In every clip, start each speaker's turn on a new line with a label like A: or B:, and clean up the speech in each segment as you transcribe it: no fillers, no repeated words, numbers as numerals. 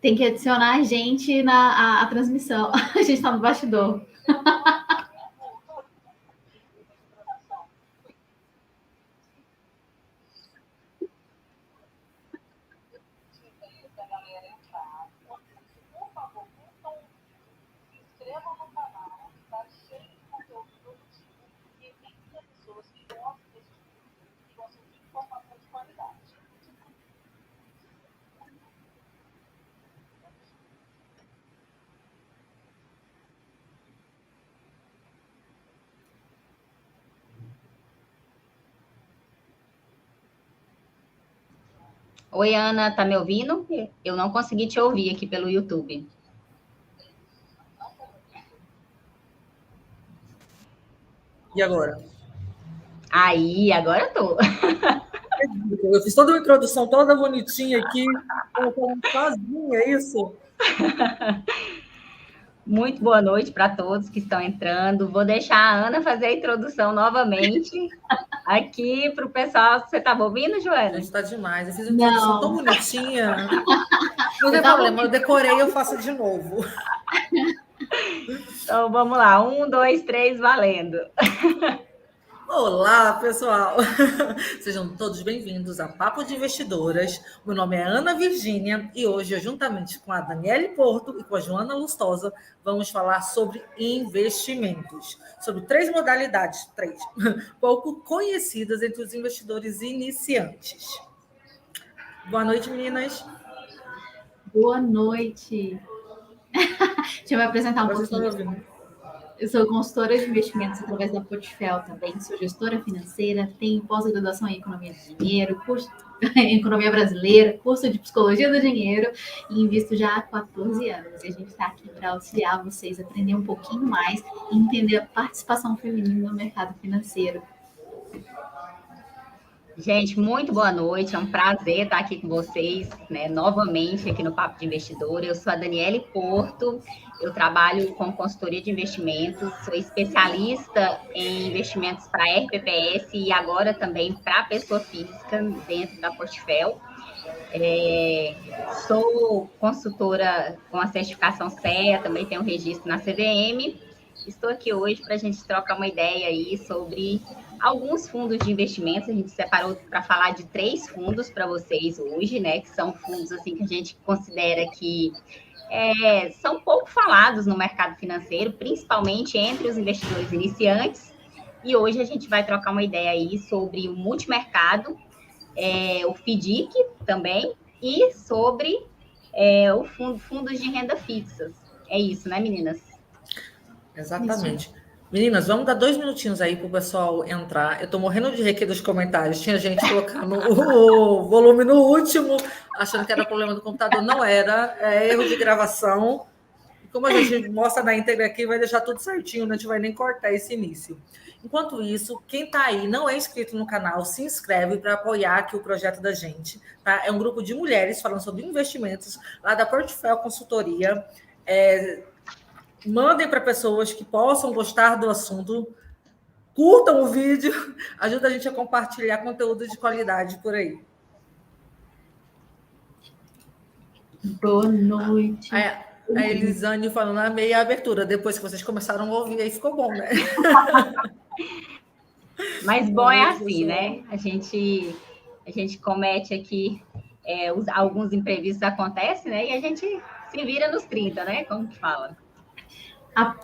A: Tem que adicionar a gente na transmissão. A gente está no bastidor.
B: Oi, Ana, tá me ouvindo? Eu não consegui te ouvir aqui pelo YouTube.
C: E agora?
B: Aí, agora eu tô.
C: Eu fiz toda uma introdução toda bonitinha aqui, sozinha, é isso?
B: Muito boa noite para todos que estão entrando. Vou deixar a Ana fazer a introdução novamente aqui para o pessoal. Você estava ouvindo, Joana?
C: Gente, está demais. Eu fiz uma introdução tão bonitinha. Não tem problema, eu decorei e eu faço de novo.
B: Então, vamos lá. 1, 2, 3, valendo.
C: Olá, pessoal! Sejam todos bem-vindos a Papo de Investidoras. Meu nome é Ana Virgínia e hoje, eu, juntamente com a Daniele Porto e com a Joana Lustosa, vamos falar sobre investimentos, sobre 3 modalidades, pouco conhecidas entre os investidores iniciantes. Boa noite, meninas.
A: Boa noite. Deixa eu me apresentar um pouquinho. Eu sou consultora de investimentos através da Portfel também, sou gestora financeira, tenho pós-graduação em Economia do Dinheiro, curso em Economia Brasileira, curso de Psicologia do Dinheiro e invisto já há 14 anos. E a gente está aqui para auxiliar vocês a aprender um pouquinho mais e entender a participação feminina no mercado financeiro.
B: Gente, muito boa noite, é um prazer estar aqui com vocês, né, novamente aqui no Papo de Investidor. Eu sou a Daniele Porto, eu trabalho com consultoria de investimentos, sou especialista em investimentos para RPPS e agora também para pessoa física dentro da Portfel. Sou consultora com a certificação CEA, também tenho registro na CVM. Estou aqui hoje para a gente trocar uma ideia aí sobre alguns fundos de investimentos. A gente separou para falar de 3 fundos para vocês hoje, né? Que são fundos assim que a gente considera que são pouco falados no mercado financeiro, principalmente entre os investidores iniciantes. E hoje a gente vai trocar uma ideia aí sobre o multimercado, o FDIC também, e sobre fundos de renda fixas. É isso, né, meninas?
C: Exatamente. Isso. Meninas, vamos dar 2 minutinhos aí para o pessoal entrar. Eu estou morrendo de rir aqui dos comentários. Tinha gente colocando o volume no último, achando que era problema do computador. Não era, é erro de gravação. E como a gente mostra na íntegra aqui, vai deixar tudo certinho, não a gente vai nem cortar esse início. Enquanto isso, quem está aí não é inscrito no canal, se inscreve para apoiar aqui o projeto da gente. Tá? É um grupo de mulheres falando sobre investimentos lá da Portfel Consultoria. Mandem para pessoas que possam gostar do assunto, curtam o vídeo, ajuda a gente a compartilhar conteúdo de qualidade por aí.
A: Boa noite.
C: A Elisane falando na meia abertura, depois que vocês começaram a ouvir, aí ficou bom, né?
B: Mas bom é assim, né? A gente comete aqui, alguns imprevistos acontecem, né? E a gente se vira nos 30, né? Como que fala?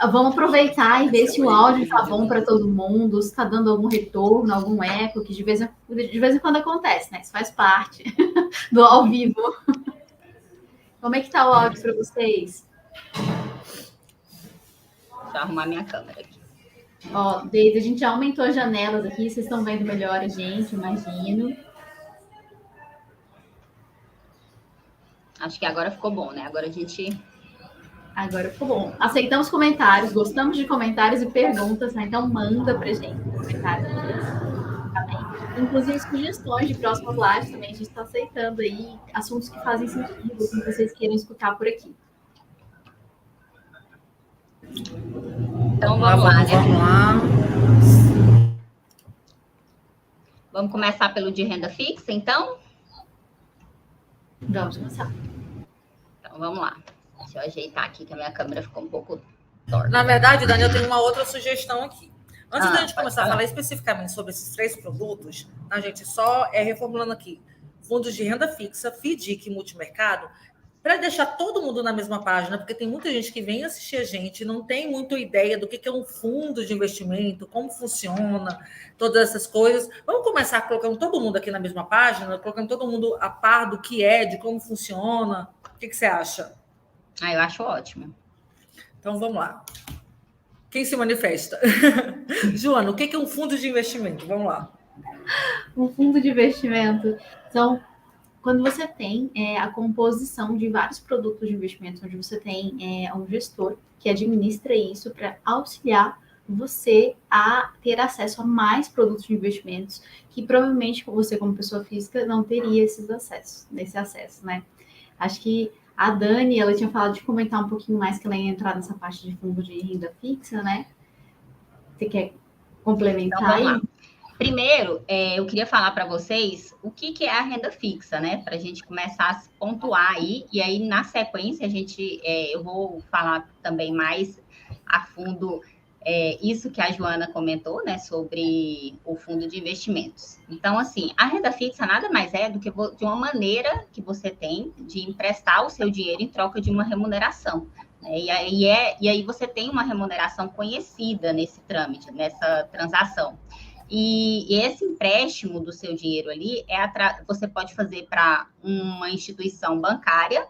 A: Vamos aproveitar e ver se o áudio está bom para todo mundo, se está dando algum retorno, algum eco, que de vez em quando acontece, né? Isso faz parte do ao vivo. Como é que está o áudio para vocês?
B: Deixa eu arrumar minha câmera aqui.
A: Ó, Deise, a gente já aumentou as janelas aqui, vocês estão vendo melhor a gente, imagino.
B: Acho que agora ficou bom, né?
A: Agora ficou bom. Aceitamos comentários, gostamos de comentários e perguntas, né? Então manda pra gente comentários. Inclusive sugestões de próximas lives também. A gente está aceitando aí assuntos que fazem sentido, que vocês queiram escutar por aqui.
B: Então vamos lá, né?
C: Vamos lá.
B: Vamos começar pelo de renda fixa, então?
A: Vamos começar.
B: Então, vamos lá. Deixa eu ajeitar aqui, que a minha câmera ficou um pouco torta.
C: Na verdade, Dani, eu tenho uma outra sugestão aqui. Antes da gente começar
B: falar.
C: a falar especificamente sobre esses 3 produtos, a gente só reformulando aqui. Fundos de renda fixa, FDIC e multimercado, para deixar todo mundo na mesma página, porque tem muita gente que vem assistir a gente e não tem muita ideia do que é um fundo de investimento, como funciona, todas essas coisas. Vamos começar colocando todo mundo aqui na mesma página, colocando todo mundo a par do que é, de como funciona. O que você acha?
B: Eu acho ótimo.
C: Então, vamos lá. Quem se manifesta? Joana, o que é um fundo de investimento? Vamos lá.
A: Um fundo de investimento são quando você tem a composição de vários produtos de investimento, onde você tem um gestor que administra isso para auxiliar você a ter acesso a mais produtos de investimentos que provavelmente você, como pessoa física, não teria esse acesso, né? Acho que a Dani, ela tinha falado de comentar um pouquinho mais que ela ia entrar nessa parte de fundo de renda fixa, né? Você quer complementar
B: então, vamos
A: aí?
B: Lá. Primeiro, eu queria falar para vocês o que é a renda fixa, né? Para a gente começar a se pontuar aí. E aí, na sequência, eu vou falar também mais a fundo isso que a Joana comentou, né? Sobre o fundo de investimentos. Então, assim, a renda fixa nada mais é do que de uma maneira que você tem de emprestar o seu dinheiro em troca de uma remuneração. E aí você tem uma remuneração conhecida nesse trâmite, nessa transação. E esse empréstimo do seu dinheiro ali você pode fazer para uma instituição bancária,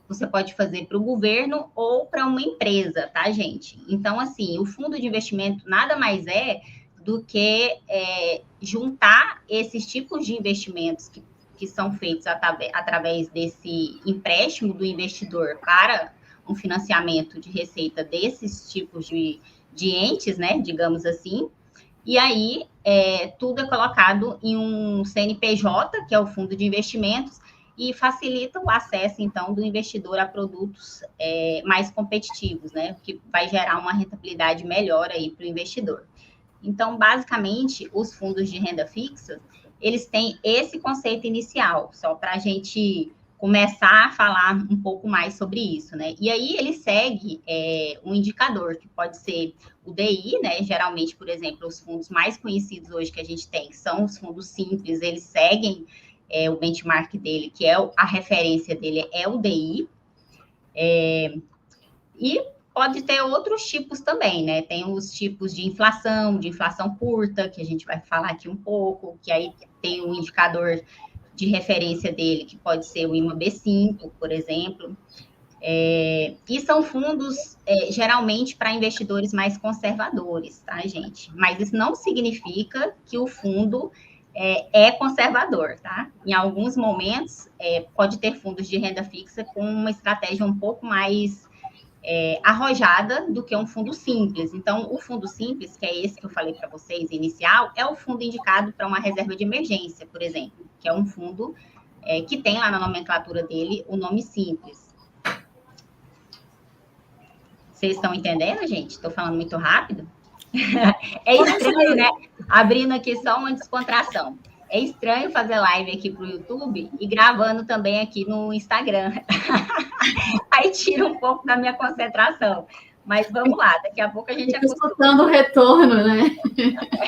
B: você pode fazer para o governo ou para uma empresa, tá, gente? Então, assim, o fundo de investimento nada mais é do que juntar esses tipos de investimentos que são feitos através desse empréstimo do investidor para um financiamento de receita desses tipos de entes, né, digamos assim. E aí, tudo é colocado em um CNPJ, que é o Fundo de Investimentos, e facilita o acesso, então, do investidor a produtos mais competitivos, né? Que vai gerar uma rentabilidade melhor aí para o investidor. Então, basicamente, os fundos de renda fixa, eles têm esse conceito inicial, só para a gente começar a falar um pouco mais sobre isso, né? E aí ele segue um indicador, que pode ser o DI, né? Geralmente, por exemplo, os fundos mais conhecidos hoje que a gente tem são os fundos simples, eles seguem o benchmark dele, que é a referência dele é o DI. E pode ter outros tipos também, né? Tem os tipos de inflação curta, que a gente vai falar aqui um pouco, que aí tem um indicador de referência dele, que pode ser o IMAB5, por exemplo. E são fundos, geralmente, para investidores mais conservadores, tá, gente? Mas isso não significa que o fundo é conservador, tá? Em alguns momentos, pode ter fundos de renda fixa com uma estratégia um pouco mais arrojada do que um fundo simples. Então, o fundo simples, que é esse que eu falei para vocês, inicial, é o fundo indicado para uma reserva de emergência, por exemplo, que é um fundo que tem lá na nomenclatura dele o nome simples. Vocês estão entendendo, gente? Estou falando muito rápido? É estranho, né? Abrindo aqui só uma descontração. É estranho fazer live aqui para o YouTube e gravando também aqui no Instagram. Aí tira um pouco da minha concentração. Mas vamos lá, daqui a pouco a gente
A: acostuma. Escutando o retorno, né?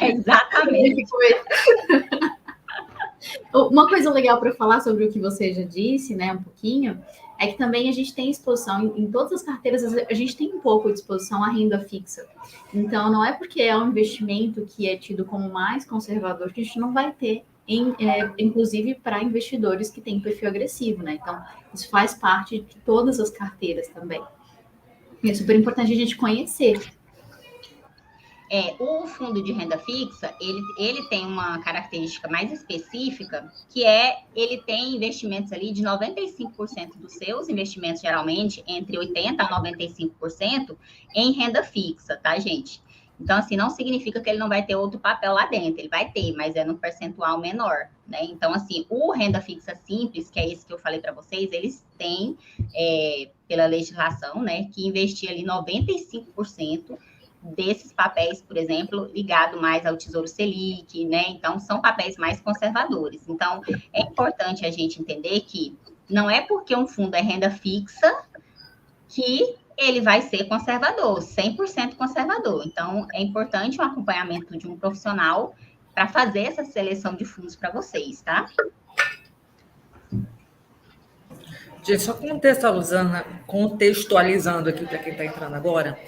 B: Exatamente.
A: Uma coisa legal para falar sobre o que você já disse, né, um pouquinho, é que também a gente tem exposição em todas as carteiras, a gente tem um pouco de exposição à renda fixa. Então, não é porque é um investimento que é tido como mais conservador que a gente não vai ter, inclusive para investidores que têm perfil agressivo, né? Então, isso faz parte de todas as carteiras também. E é super importante a gente conhecer.
B: O fundo de renda fixa, ele tem uma característica mais específica, que ele tem investimentos ali de 95% dos seus investimentos, geralmente, entre 80% a 95% em renda fixa, tá, gente? Então, assim, não significa que ele não vai ter outro papel lá dentro, ele vai ter, mas é num percentual menor, né? Então, assim, o renda fixa simples, que é esse que eu falei para vocês, eles têm, pela legislação, né, que investir ali 95% desses papéis, por exemplo, ligado mais ao Tesouro Selic, né? Então, são papéis mais conservadores. Então, é importante a gente entender que Não é porque um fundo é renda fixa que ele vai ser conservador, 100% conservador. Então, é importante um acompanhamento de um profissional para fazer essa seleção de fundos para vocês, tá?
C: Gente, só contextualizando aqui para quem está entrando agora,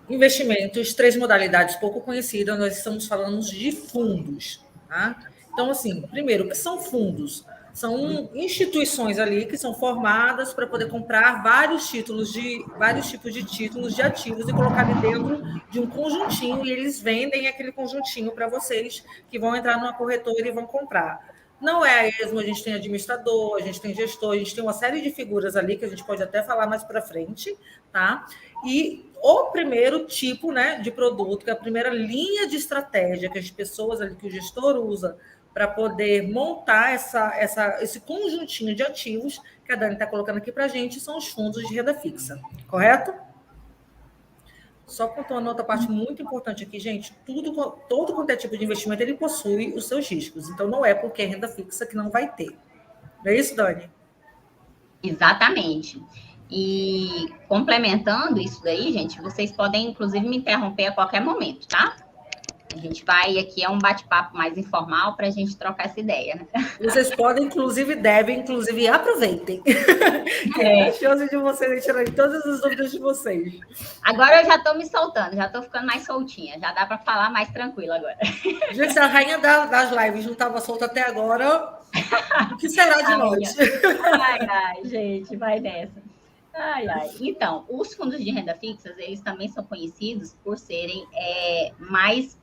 C: investimentos, 3 modalidades pouco conhecidas, nós estamos falando de fundos, tá? Então, assim, primeiro, o que são fundos? São instituições ali que são formadas para poder comprar vários tipos de títulos de ativos e colocar ali dentro de um conjuntinho, e eles vendem aquele conjuntinho para vocês que vão entrar numa corretora e vão comprar. Não é a ESMO, a gente tem administrador, a gente tem gestor, a gente tem uma série de figuras ali que a gente pode até falar mais para frente, tá? E o primeiro tipo, né, de produto, que é a primeira linha de estratégia que as pessoas ali, que o gestor usa para poder montar esse conjuntinho de ativos que a Dani está colocando aqui para a gente, são os fundos de renda fixa, correto? Só contando outra parte muito importante aqui, gente, todo quanto é tipo de investimento, ele possui os seus riscos. Então, não é porque é renda fixa que não vai ter. Não é isso, Dani?
B: Exatamente. E complementando isso daí, gente, vocês podem, inclusive, me interromper a qualquer momento, tá? A gente vai aqui, é um bate-papo mais informal para a gente trocar essa ideia, né?
C: Vocês podem, inclusive, devem, inclusive, aproveitem. É a chance de vocês tirarem todas as dúvidas de vocês.
B: Agora eu já estou me soltando, já estou ficando mais soltinha, já dá para falar mais tranquilo agora.
C: Gente, se a rainha das lives não estava solta até agora, o que será de nós?
B: Ai, gente, vai nessa. Ai. Então, os fundos de renda fixa, eles também são conhecidos por serem mais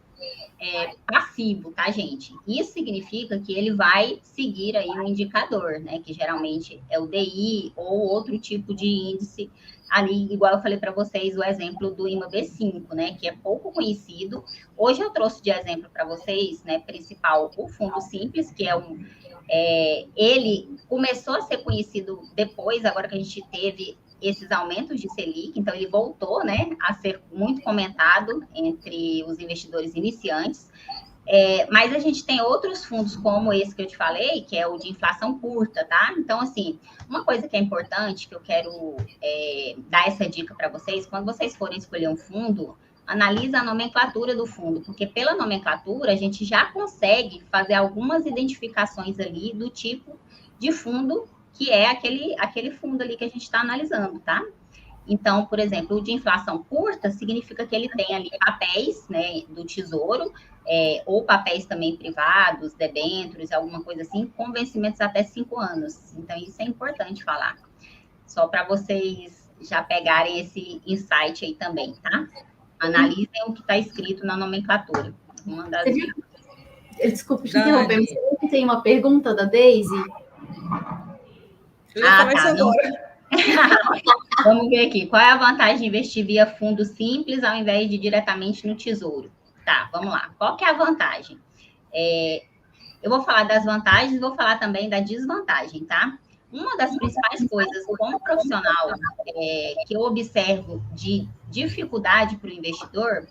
B: passivo, tá, gente? Isso significa que ele vai seguir aí um indicador, né? Que geralmente é o DI ou outro tipo de índice ali, igual eu falei para vocês, o exemplo do IMAB5, né? Que é pouco conhecido. Hoje eu trouxe de exemplo para vocês, né? Principal, o Fundo Simples, que ele começou a ser conhecido depois, agora que a gente teve esses aumentos de Selic, então ele voltou, né, a ser muito comentado entre os investidores iniciantes, mas a gente tem outros fundos como esse que eu te falei, que é o de inflação curta, tá? Então, assim, uma coisa que é importante, que eu quero dar essa dica para vocês, quando vocês forem escolher um fundo, analisa a nomenclatura do fundo, porque pela nomenclatura a gente já consegue fazer algumas identificações ali do tipo de fundo que é aquele fundo ali que a gente está analisando, tá? Então, por exemplo, o de inflação curta significa que ele tem ali papéis, né, do Tesouro, ou papéis também privados, debêntures, alguma coisa assim, com vencimentos até 5 anos. Então, isso é importante falar. Só para vocês já pegarem esse insight aí também, tá? Analisem o que está escrito na nomenclatura. Uma das...
A: Desculpa te interromper, mas você tem uma pergunta da Daisy?
B: Vamos ver aqui. Qual é a vantagem de investir via fundo simples ao invés de diretamente no Tesouro? Tá, vamos lá. Qual que é a vantagem? Eu vou falar das vantagens e vou falar também da desvantagem, tá? Uma das principais coisas como profissional que eu observo de dificuldade para o investidor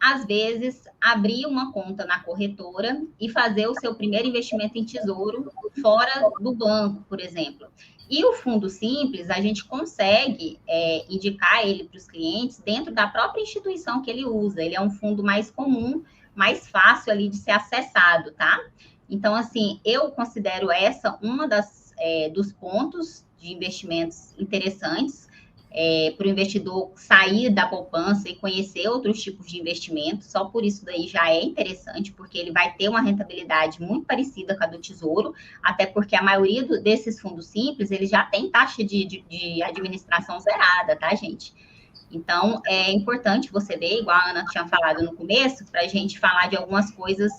B: às vezes, abrir uma conta na corretora e fazer o seu primeiro investimento em tesouro fora do banco, por exemplo. E o fundo simples, a gente consegue indicar ele para os clientes dentro da própria instituição que ele usa. Ele é um fundo mais comum, mais fácil ali de ser acessado, tá? Então, assim, eu considero essa uma dos pontos de investimentos interessantes para o investidor sair da poupança e conhecer outros tipos de investimentos. Só por isso daí já é interessante, porque ele vai ter uma rentabilidade muito parecida com a do Tesouro, até porque a maioria desses fundos simples, eles já tem taxa de administração zerada, tá, gente? Então, é importante você ver, igual a Ana tinha falado no começo, para a gente falar de algumas coisas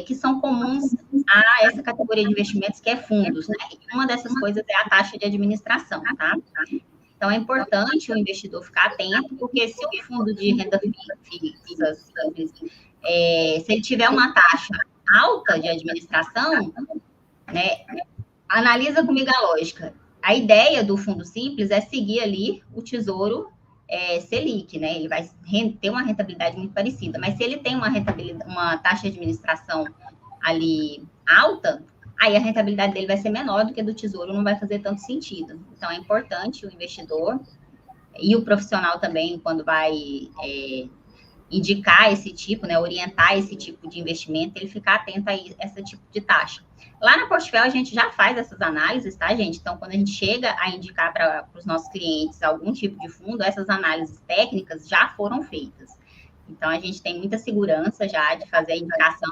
B: que são comuns a essa categoria de investimentos, que é fundos, né? E uma dessas coisas é a taxa de administração, tá? Então, é importante o investidor ficar atento, porque se o fundo de renda fixa, se ele tiver uma taxa alta de administração, né, analisa comigo a lógica. A ideia do fundo simples é seguir ali o Tesouro Selic, né? Ele vai ter uma rentabilidade muito parecida, mas se ele tem uma taxa de administração ali alta, aí a rentabilidade dele vai ser menor do que a do Tesouro, não vai fazer tanto sentido. Então, é importante o investidor e o profissional também, quando vai indicar esse tipo, né, orientar esse tipo de investimento, ele ficar atento a esse tipo de taxa. Lá na Portfel, a gente já faz essas análises, tá, gente? Então, quando a gente chega a indicar para os nossos clientes algum tipo de fundo, essas análises técnicas já foram feitas. Então, a gente tem muita segurança já de fazer a indicação,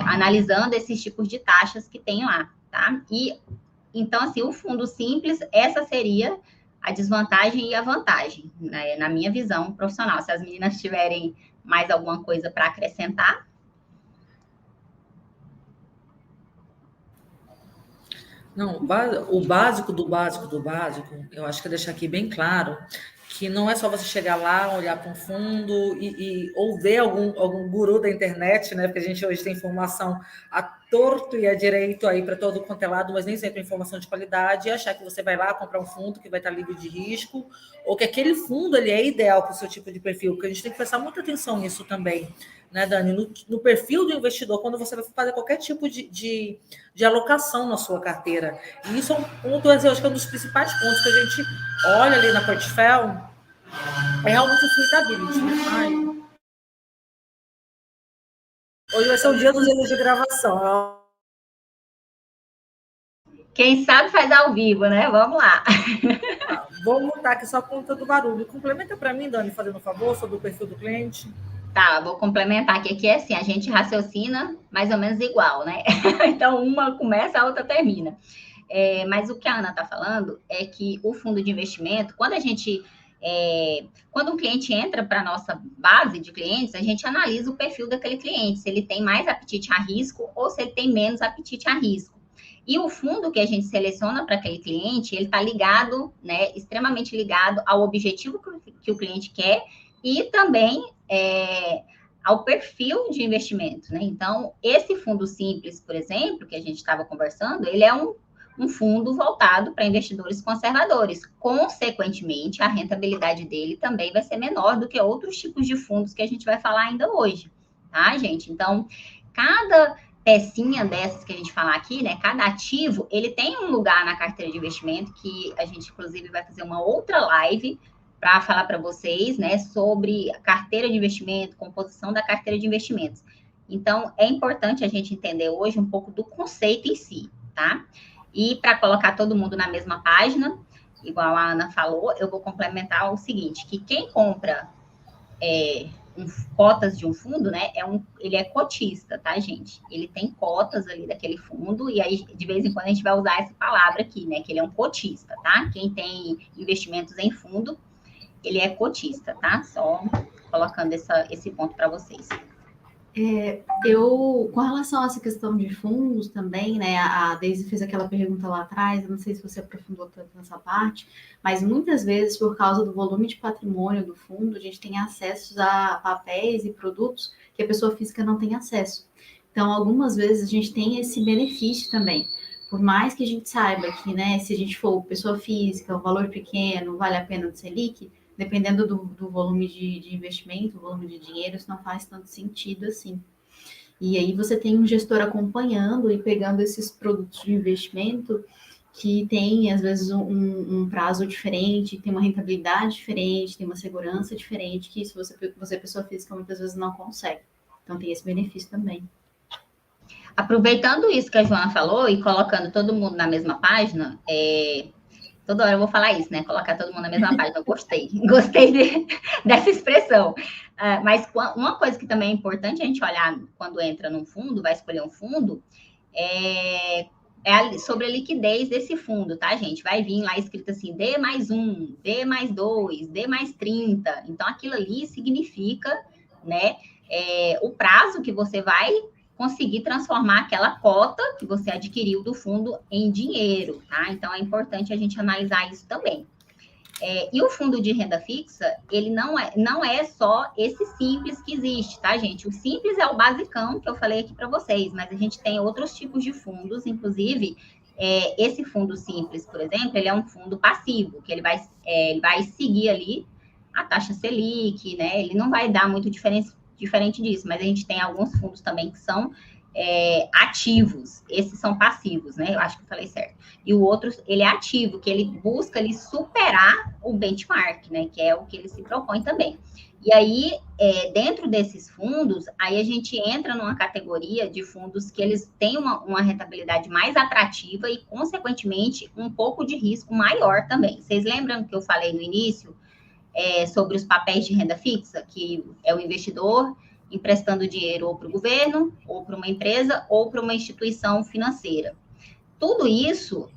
B: analisando esses tipos de taxas que tem lá, tá? E, então, assim, o fundo simples, essa seria a desvantagem e a vantagem, né, na minha visão profissional. Se as meninas tiverem mais alguma coisa para acrescentar.
C: Não, o básico do básico do básico, eu acho que é deixar aqui bem claro que não é só você chegar lá, olhar para um fundo ou ver algum guru da internet, né? Porque a gente hoje tem informação à torto e à direito aí para todo quanto é lado, mas nem sempre é informação de qualidade, e achar que você vai lá comprar um fundo que vai estar livre de risco, ou que aquele fundo ele é ideal para o seu tipo de perfil, porque a gente tem que prestar muita atenção nisso também, né, Dani? No perfil do investidor, quando você vai fazer qualquer tipo de alocação na sua carteira. E isso é eu acho que é um dos principais pontos que a gente olha ali na Portfel, é realmente o suitability. Ai. Hoje vai ser o dia dos erros de gravação.
B: Quem sabe faz ao vivo, né? Vamos lá.
C: Vou mutar aqui só a conta do barulho. Complementa para mim, Dani, fazendo um favor, sobre o perfil do cliente.
B: Tá, vou complementar aqui, que é assim, a gente raciocina mais ou menos igual, né? Então, uma começa, a outra termina. Mas o que a Ana está falando é que o fundo de investimento, quando um cliente entra para a nossa base de clientes, a gente analisa o perfil daquele cliente, se ele tem mais apetite a risco ou se ele tem menos apetite a risco. E o fundo que a gente seleciona para aquele cliente, ele está ligado, né, extremamente ligado ao objetivo que o cliente quer e também ao perfil de investimento, né? Então, esse fundo simples, por exemplo, que a gente estava conversando, ele é um fundo voltado para investidores conservadores. Consequentemente, a rentabilidade dele também vai ser menor do que outros tipos de fundos que a gente vai falar ainda hoje, tá, gente? Então, cada pecinha dessas que a gente falar aqui, né, cada ativo, ele tem um lugar na carteira de investimento que a gente, inclusive, vai fazer uma outra live para falar para vocês, né, sobre a carteira de investimento, composição da carteira de investimentos. Então, é importante a gente entender hoje um pouco do conceito em si, tá? E para colocar todo mundo na mesma página, igual a Ana falou, eu vou complementar o seguinte, que quem compra cotas de um fundo, né, ele é cotista, tá, gente? Ele tem cotas ali daquele fundo, e aí, de vez em quando, a gente vai usar essa palavra aqui, né, que ele é um cotista, tá? Quem tem investimentos em fundo, ele é cotista, tá? Só colocando esse ponto para vocês.
A: Com relação a essa questão de fundos também, né, a Daisy fez aquela pergunta lá atrás, eu não sei se você aprofundou tanto nessa parte, mas muitas vezes, por causa do volume de patrimônio do fundo, a gente tem acesso a papéis e produtos que a pessoa física não tem acesso. Então, algumas vezes, a gente tem esse benefício também. Por mais que a gente saiba que, né, se a gente for pessoa física, um valor pequeno, vale a pena do Selic, dependendo do volume de investimento, o volume de dinheiro, isso não faz tanto sentido assim. E aí você tem um gestor acompanhando e pegando esses produtos de investimento que tem, às vezes, um prazo diferente, tem uma rentabilidade diferente, tem uma segurança diferente, que isso você pessoa física, muitas vezes não consegue. Então, tem esse benefício também.
B: Aproveitando isso que a Joana falou e colocando todo mundo na mesma página, toda hora eu vou falar isso, né? Colocar todo mundo na mesma página. Eu gostei dessa expressão. Mas uma coisa que também é importante a gente olhar quando entra num fundo, vai escolher um fundo, é sobre a liquidez desse fundo, tá, gente? Vai vir lá escrito assim, D+1, D+2, D+30. Então, aquilo ali significa, né, o prazo que você vai conseguir transformar aquela cota que você adquiriu do fundo em dinheiro, tá? Então, é importante a gente analisar isso também. E o fundo de renda fixa, ele não é só esse simples que existe, tá, gente? O simples é o basicão que eu falei aqui para vocês, mas a gente tem outros tipos de fundos, inclusive, esse fundo simples, por exemplo, ele é um fundo passivo, que ele vai seguir ali a taxa Selic, né? Ele não vai dar muito diferente disso, mas a gente tem alguns fundos também que são ativos. Esses são passivos, né? Eu acho que eu falei certo. E o outro, ele é ativo, que ele busca ali superar o benchmark, né? Que é o que ele se propõe também. E aí, dentro desses fundos, aí a gente entra numa categoria de fundos que eles têm uma rentabilidade mais atrativa e, consequentemente, um pouco de risco maior também. Vocês lembram que eu falei no início sobre os papéis de renda fixa, que é o investidor emprestando dinheiro ou para o governo, ou para uma empresa, ou para uma instituição financeira. Tudo isso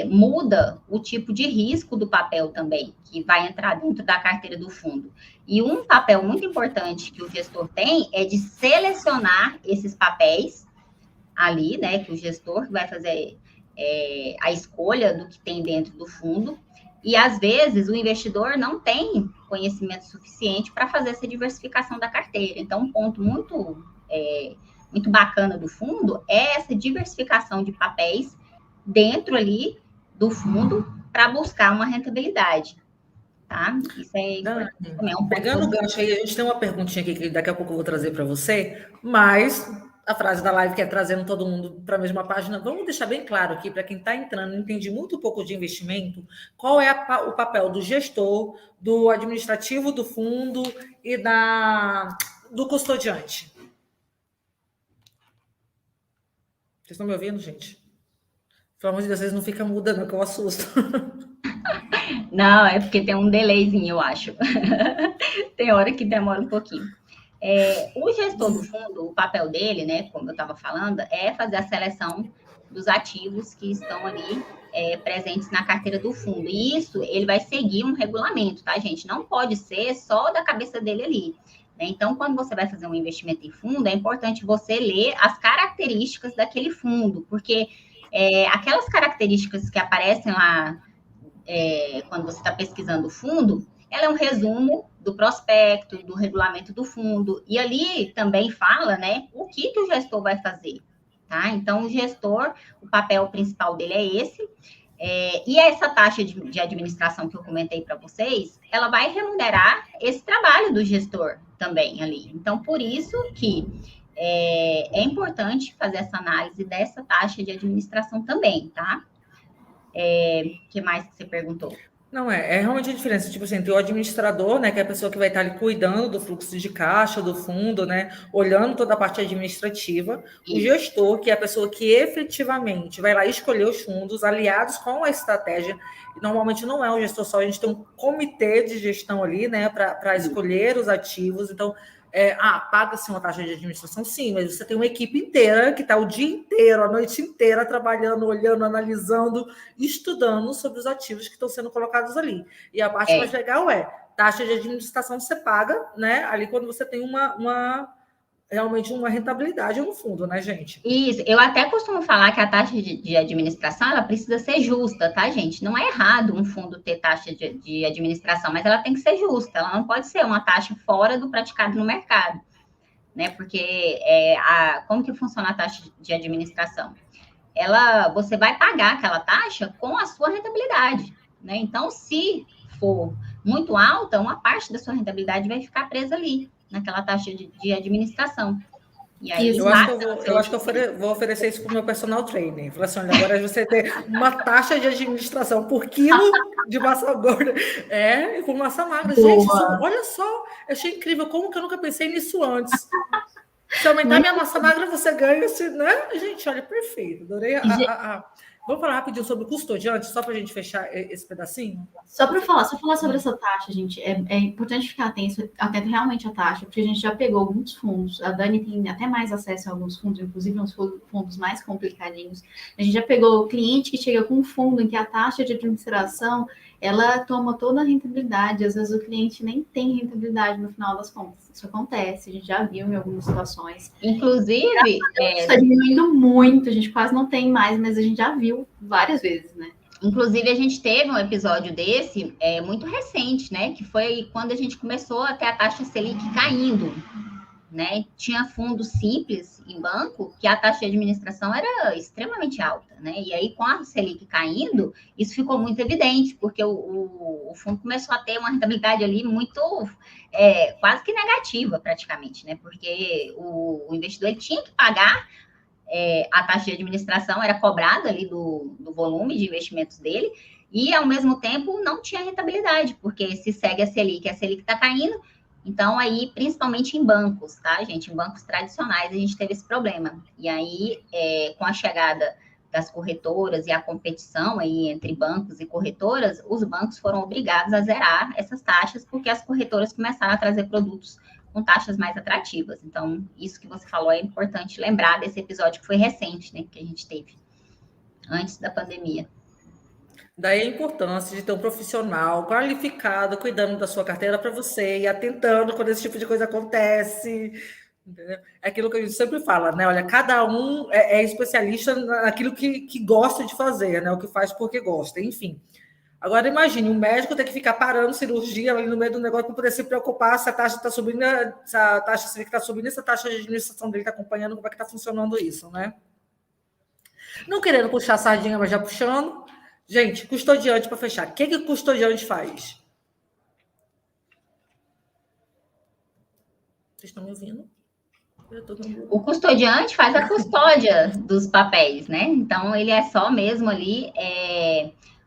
B: muda o tipo de risco do papel também, que vai entrar dentro da carteira do fundo. E um papel muito importante que o gestor tem é de selecionar esses papéis ali, né, que o gestor vai fazer a escolha do que tem dentro do fundo. E, às vezes, o investidor não tem conhecimento suficiente para fazer essa diversificação da carteira. Então, um ponto muito bacana do fundo é essa diversificação de papéis dentro ali do fundo para buscar uma rentabilidade, tá? Isso é importante também.
C: Pegando o gancho aí, a gente tem uma perguntinha aqui que daqui a pouco eu vou trazer para você, mas a frase da live que é trazendo todo mundo para a mesma página, vamos deixar bem claro aqui para quem está entrando, entende muito pouco de investimento, qual é o papel do gestor, do administrativo do fundo e do custodiante. Vocês estão me ouvindo, gente? Pelo amor de Deus, vocês não ficam muda, não, que eu assusto.
B: Não, é porque tem um delayzinho, eu acho. Tem hora que demora um pouquinho. O gestor do fundo, o papel dele, né, como eu estava falando, é fazer a seleção dos ativos que estão ali presentes na carteira do fundo. E isso, ele vai seguir um regulamento, tá, gente? Não pode ser só da cabeça dele ali. Né? Então, quando você vai fazer um investimento em fundo, é importante você ler as características daquele fundo, porque aquelas características que aparecem lá quando você está pesquisando o fundo, ela é um resumo do prospecto, do regulamento do fundo, e ali também fala, né, o que o gestor vai fazer, tá? Então, o gestor, o papel principal dele é esse, e essa taxa de administração que eu comentei para vocês, ela vai remunerar esse trabalho do gestor também ali. Então, por isso que é importante fazer essa análise dessa taxa de administração também, tá? O que mais que você perguntou?
C: Não, é realmente a diferença, tipo assim, tem o administrador, né, que é a pessoa que vai estar ali cuidando do fluxo de caixa, do fundo, né, olhando toda a parte administrativa, o gestor, que é a pessoa que efetivamente vai lá escolher os fundos aliados com a estratégia, e normalmente não é um gestor só, a gente tem um comitê de gestão ali, né, para escolher os ativos, então, paga-se uma taxa de administração, sim, mas você tem uma equipe inteira que está o dia inteiro, a noite inteira, trabalhando, olhando, analisando, estudando sobre os ativos que estão sendo colocados ali. E a parte mais legal taxa de administração você paga, né? Ali quando você tem realmente uma rentabilidade no fundo, né, gente?
B: Isso, eu até costumo falar que a taxa de administração, ela precisa ser justa, tá, gente? Não é errado um fundo ter taxa de administração, mas ela tem que ser justa, ela não pode ser uma taxa fora do praticado no mercado, né? Porque como que funciona a taxa de administração? Você vai pagar aquela taxa com a sua rentabilidade, né? Então, se for muito alta, uma parte da sua rentabilidade vai ficar presa ali, naquela taxa de administração. E aí,
C: eu acho que eu vou oferecer isso para o meu personal trainer. Falar assim, olha, agora você tem uma taxa de administração por quilo de massa gorda e por massa magra. Boa. Gente, olha só, eu achei incrível, como que eu nunca pensei nisso antes. Se aumentar minha massa magra, você ganha, né? Gente, olha, perfeito. Adorei Vamos falar rapidinho sobre o custodiante, só para a gente fechar esse pedacinho?
A: Só para falar sobre essa taxa, gente, é importante ficar atento realmente à taxa, porque a gente já pegou alguns fundos, a Dani tem até mais acesso a alguns fundos, inclusive uns fundos mais complicadinhos. A gente já pegou cliente que chega com um fundo em que a taxa de administração, ela toma toda a rentabilidade, às vezes o cliente nem tem rentabilidade no final das contas. Isso acontece, a gente já viu em algumas situações.
B: Inclusive...
A: Está diminuindo muito, a gente quase não tem mais, mas a gente já viu várias vezes, né?
B: Inclusive, a gente teve um episódio desse muito recente, né? Que foi quando a gente começou a ter a taxa Selic caindo, né? Tinha fundos simples em banco que a taxa de administração era extremamente alta, né? E aí, com a Selic caindo, isso ficou muito evidente, porque o fundo começou a ter uma rentabilidade ali muito, quase que negativa, praticamente, né? Porque o investidor ele tinha que pagar a taxa de administração era cobrada ali do volume de investimentos dele, e, ao mesmo tempo, não tinha rentabilidade, porque se segue a Selic está caindo. Então, aí, principalmente em bancos, tá, gente? Em bancos tradicionais, a gente teve esse problema. E aí, com a chegada das corretoras e a competição aí entre bancos e corretoras, os bancos foram obrigados a zerar essas taxas, porque as corretoras começaram a trazer produtos com taxas mais atrativas. Então, isso que você falou é importante lembrar desse episódio que foi recente, né, que a gente teve antes da pandemia.
C: Daí a importância de ter um profissional qualificado cuidando da sua carteira para você e atentando quando esse tipo de coisa acontece. Entendeu? É aquilo que a gente sempre fala, né? Olha, cada um é especialista naquilo que gosta de fazer, né? O que faz porque gosta, enfim. Agora, imagine, um médico ter que ficar parando cirurgia ali no meio do negócio para poder se preocupar se a taxa está subindo, se a taxa está subindo, se a taxa de administração dele está acompanhando, como é que está funcionando isso, né? Não querendo puxar a sardinha, mas já puxando. Gente, custodiante para fechar. O que o custodiante faz? Vocês estão me ouvindo?
B: O custodiante faz a custódia dos papéis, né? Então, ele é só mesmo ali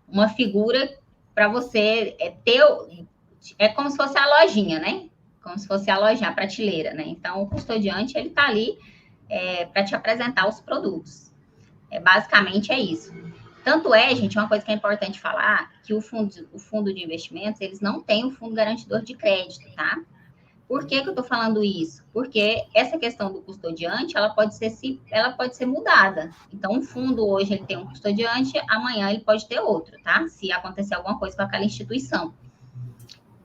B: uma figura para você ter... É como se fosse a lojinha, né? Como se fosse a lojinha, a prateleira, né? Então, o custodiante, ele está ali para te apresentar os produtos. Basicamente, é isso. Tanto gente, uma coisa que é importante falar, que o fundo de investimentos, eles não têm o fundo garantidor de crédito, tá? Por que eu estou falando isso? Porque essa questão do custodiante, ela pode ser mudada. Então, um fundo hoje ele tem um custodiante, amanhã ele pode ter outro, tá? Se acontecer alguma coisa com aquela instituição.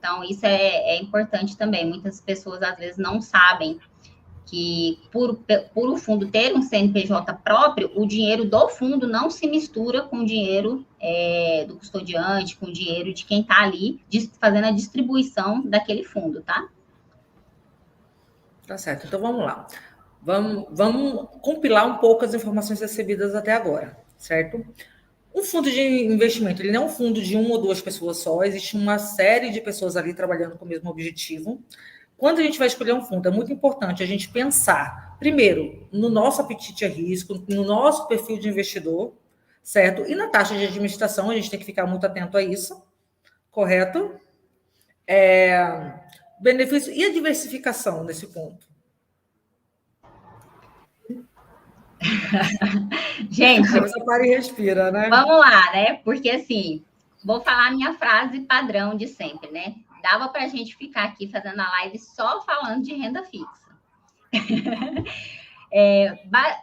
B: Então, isso é importante também. Muitas pessoas, às vezes, não sabem que por o fundo ter um CNPJ próprio, o dinheiro do fundo não se mistura com o dinheiro do custodiante, com o dinheiro de quem está ali fazendo a distribuição daquele fundo, tá?
C: Tá certo, então vamos lá. Vamos compilar um pouco as informações recebidas até agora, certo? Um fundo de investimento, ele não é um fundo de uma ou duas pessoas só, existe uma série de pessoas ali trabalhando com o mesmo objetivo. Quando a gente vai escolher um fundo, é muito importante a gente pensar, primeiro, no nosso apetite a risco, no nosso perfil de investidor, certo? E na taxa de administração, a gente tem que ficar muito atento a isso, correto? Benefício e a diversificação nesse ponto.
B: Gente,
C: você para e respira, né?
B: Vamos lá, né? Porque assim, vou falar a minha frase padrão de sempre, né? Dava para a gente ficar aqui fazendo a live só falando de renda fixa.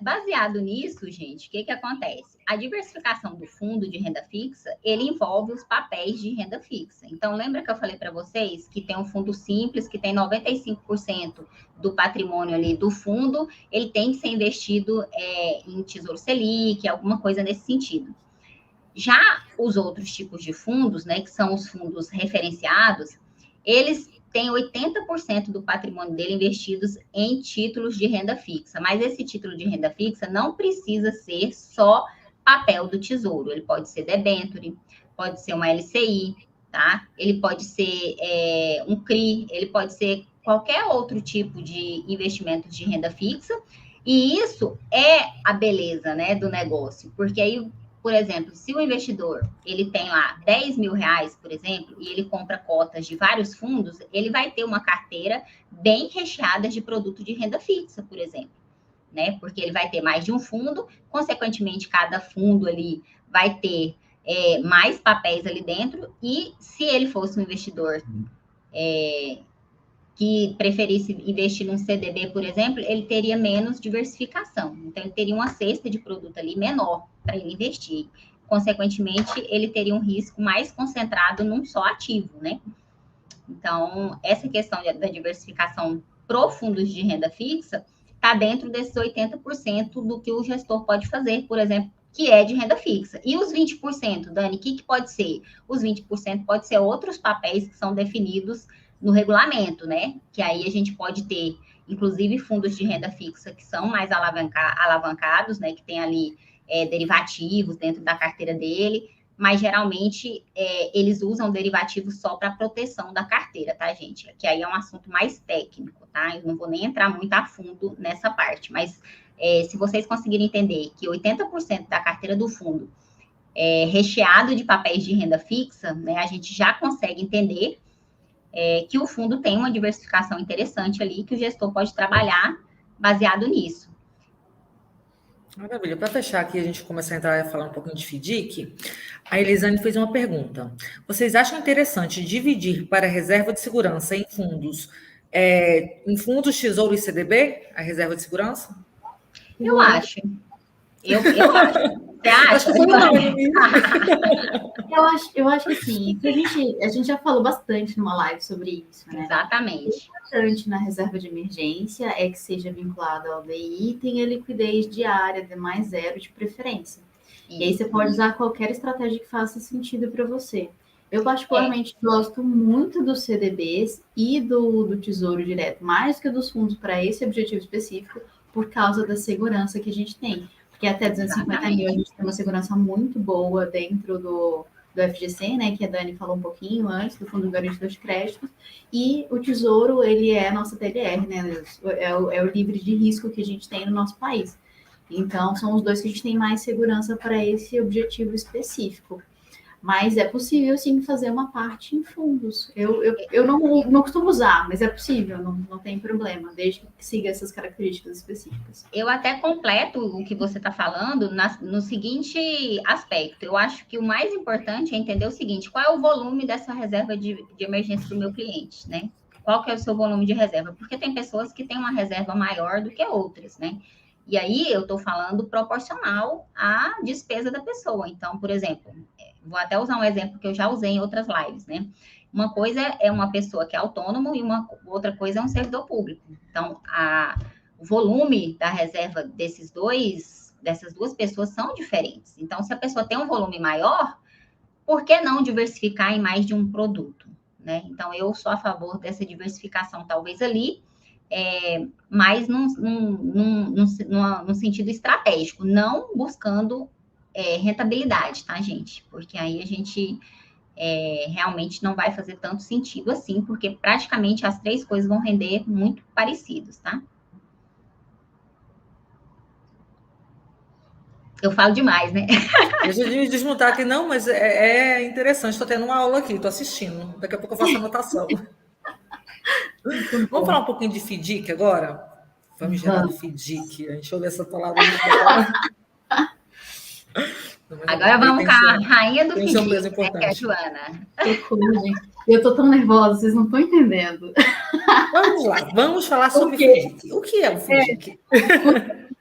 B: Baseado nisso, gente, o que acontece? A diversificação do fundo de renda fixa, ele envolve os papéis de renda fixa. Então, lembra que eu falei para vocês que tem um fundo simples, que tem 95% do patrimônio ali do fundo, ele tem que ser investido em Tesouro Selic, alguma coisa nesse sentido. Já os outros tipos de fundos, né, que são os fundos referenciados, eles têm 80% do patrimônio dele investidos em títulos de renda fixa. Mas esse título de renda fixa não precisa ser só papel do Tesouro. Ele pode ser debênture, pode ser uma LCI, tá? Ele pode ser um CRI, ele pode ser qualquer outro tipo de investimento de renda fixa. E isso é a beleza, né, do negócio. Porque aí, por exemplo, se o investidor ele tem lá 10 mil reais, por exemplo, e ele compra cotas de vários fundos, ele vai ter uma carteira bem recheada de produto de renda fixa, por exemplo, né? Porque ele vai ter mais de um fundo, consequentemente, cada fundo ali vai ter mais papéis ali dentro, e se ele fosse um investidor que preferisse investir num CDB, por exemplo, ele teria menos diversificação. Então, ele teria uma cesta de produto ali menor para ele investir. Consequentemente, ele teria um risco mais concentrado num só ativo, né? Então, essa questão da diversificação pro fundos de renda fixa está dentro desses 80% do que o gestor pode fazer, por exemplo, que é de renda fixa. E os 20%, Dani, o que pode ser? Os 20% pode ser outros papéis que são definidos no regulamento, né? Que aí a gente pode ter, inclusive, fundos de renda fixa que são mais alavancados, né? Que tem ali derivativos dentro da carteira dele, mas geralmente eles usam derivativos só para proteção da carteira, tá, gente? Que aí é um assunto mais técnico, tá? Eu não vou nem entrar muito a fundo nessa parte, mas Se vocês conseguirem entender que 80% da carteira do fundo é recheado de papéis de renda fixa, né, a gente já consegue entender que o fundo tem uma diversificação interessante ali, que o gestor pode trabalhar baseado nisso.
C: Maravilha. Para fechar aqui, a gente começar a entrar e falar um pouquinho de FDIC, a Elisane fez uma pergunta. Vocês acham interessante dividir para a reserva de segurança em fundos Tesouro e CDB, a reserva de segurança?
B: Eu acho. Eu acho. Você acha?
C: Acho que foi unânime.
A: Eu acho que assim, a gente já falou bastante numa live sobre isso, né?
B: Exatamente.
A: O importante na reserva de emergência é que seja vinculado ao DI e tenha liquidez diária de mais zero de preferência. Isso. E aí você pode usar qualquer estratégia que faça sentido para você. Eu, particularmente, gosto muito dos CDBs e do Tesouro Direto, mais que dos fundos para esse objetivo específico, por causa da segurança que a gente tem. Porque até 250 mil a gente tem uma segurança muito boa dentro do FGC, né, que a Dani falou um pouquinho antes, do Fundo Garantidor de Créditos, e o Tesouro, ele é a nossa TLR, né, é o livre de risco que a gente tem no nosso país. Então, são os dois que a gente tem mais segurança para esse objetivo específico. Mas é possível, sim, fazer uma parte em fundos. Eu não costumo usar, mas é possível, não tem problema, desde que siga essas características específicas.
B: Eu até completo o que você está falando no seguinte aspecto. Eu acho que o mais importante é entender o seguinte: qual é o volume dessa reserva de emergência do meu cliente, né? Qual que é o seu volume de reserva? Porque tem pessoas que têm uma reserva maior do que outras, né? E aí eu estou falando proporcional à despesa da pessoa. Então, por exemplo, vou até usar um exemplo que eu já usei em outras lives, né? Uma coisa é uma pessoa que é autônomo e uma outra coisa é um servidor público. Então, o volume da reserva dessas duas pessoas são diferentes. Então, se a pessoa tem um volume maior, por que não diversificar em mais de um produto, né? Então, eu sou a favor dessa diversificação, talvez ali, mas num sentido estratégico, não buscando rentabilidade, tá, gente? Porque aí a gente realmente não vai fazer tanto sentido assim, porque praticamente as três coisas vão render muito parecidos, tá? Eu falo demais, né?
C: Deixa eu me desmontar aqui, não, mas é interessante, estou tendo uma aula aqui, estou assistindo. Daqui a pouco eu faço anotação. Vamos falar um pouquinho de FDIC agora? Vamos gerar do FDIC. A gente ouve essa palavra.
B: Agora vamos com a rainha do FDIC,
C: né, que
B: é a Joana.
A: Eu tô tão nervosa, vocês não estão entendendo.
C: Vamos lá, vamos falar sobre FDIC. O que é o FDIC?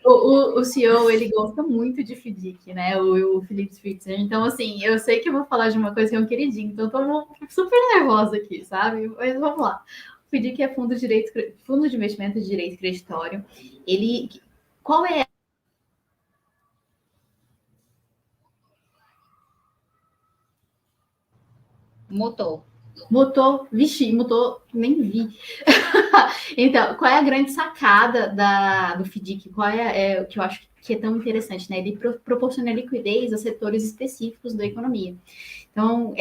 A: O CEO, ele gosta muito de FDIC, né? O Felipe Spitzer. Então, assim, eu sei que eu vou falar de uma coisa que é um queridinho, então eu tô super nervosa aqui, sabe? Mas vamos lá. O FDIC é Fundo de Investimento de Direito Creditório. Qual é
B: Mutou,
A: nem vi. Então, qual é a grande sacada do FDIC? Qual é o que eu acho que é tão interessante, né? Ele proporciona liquidez a setores específicos da economia. Então,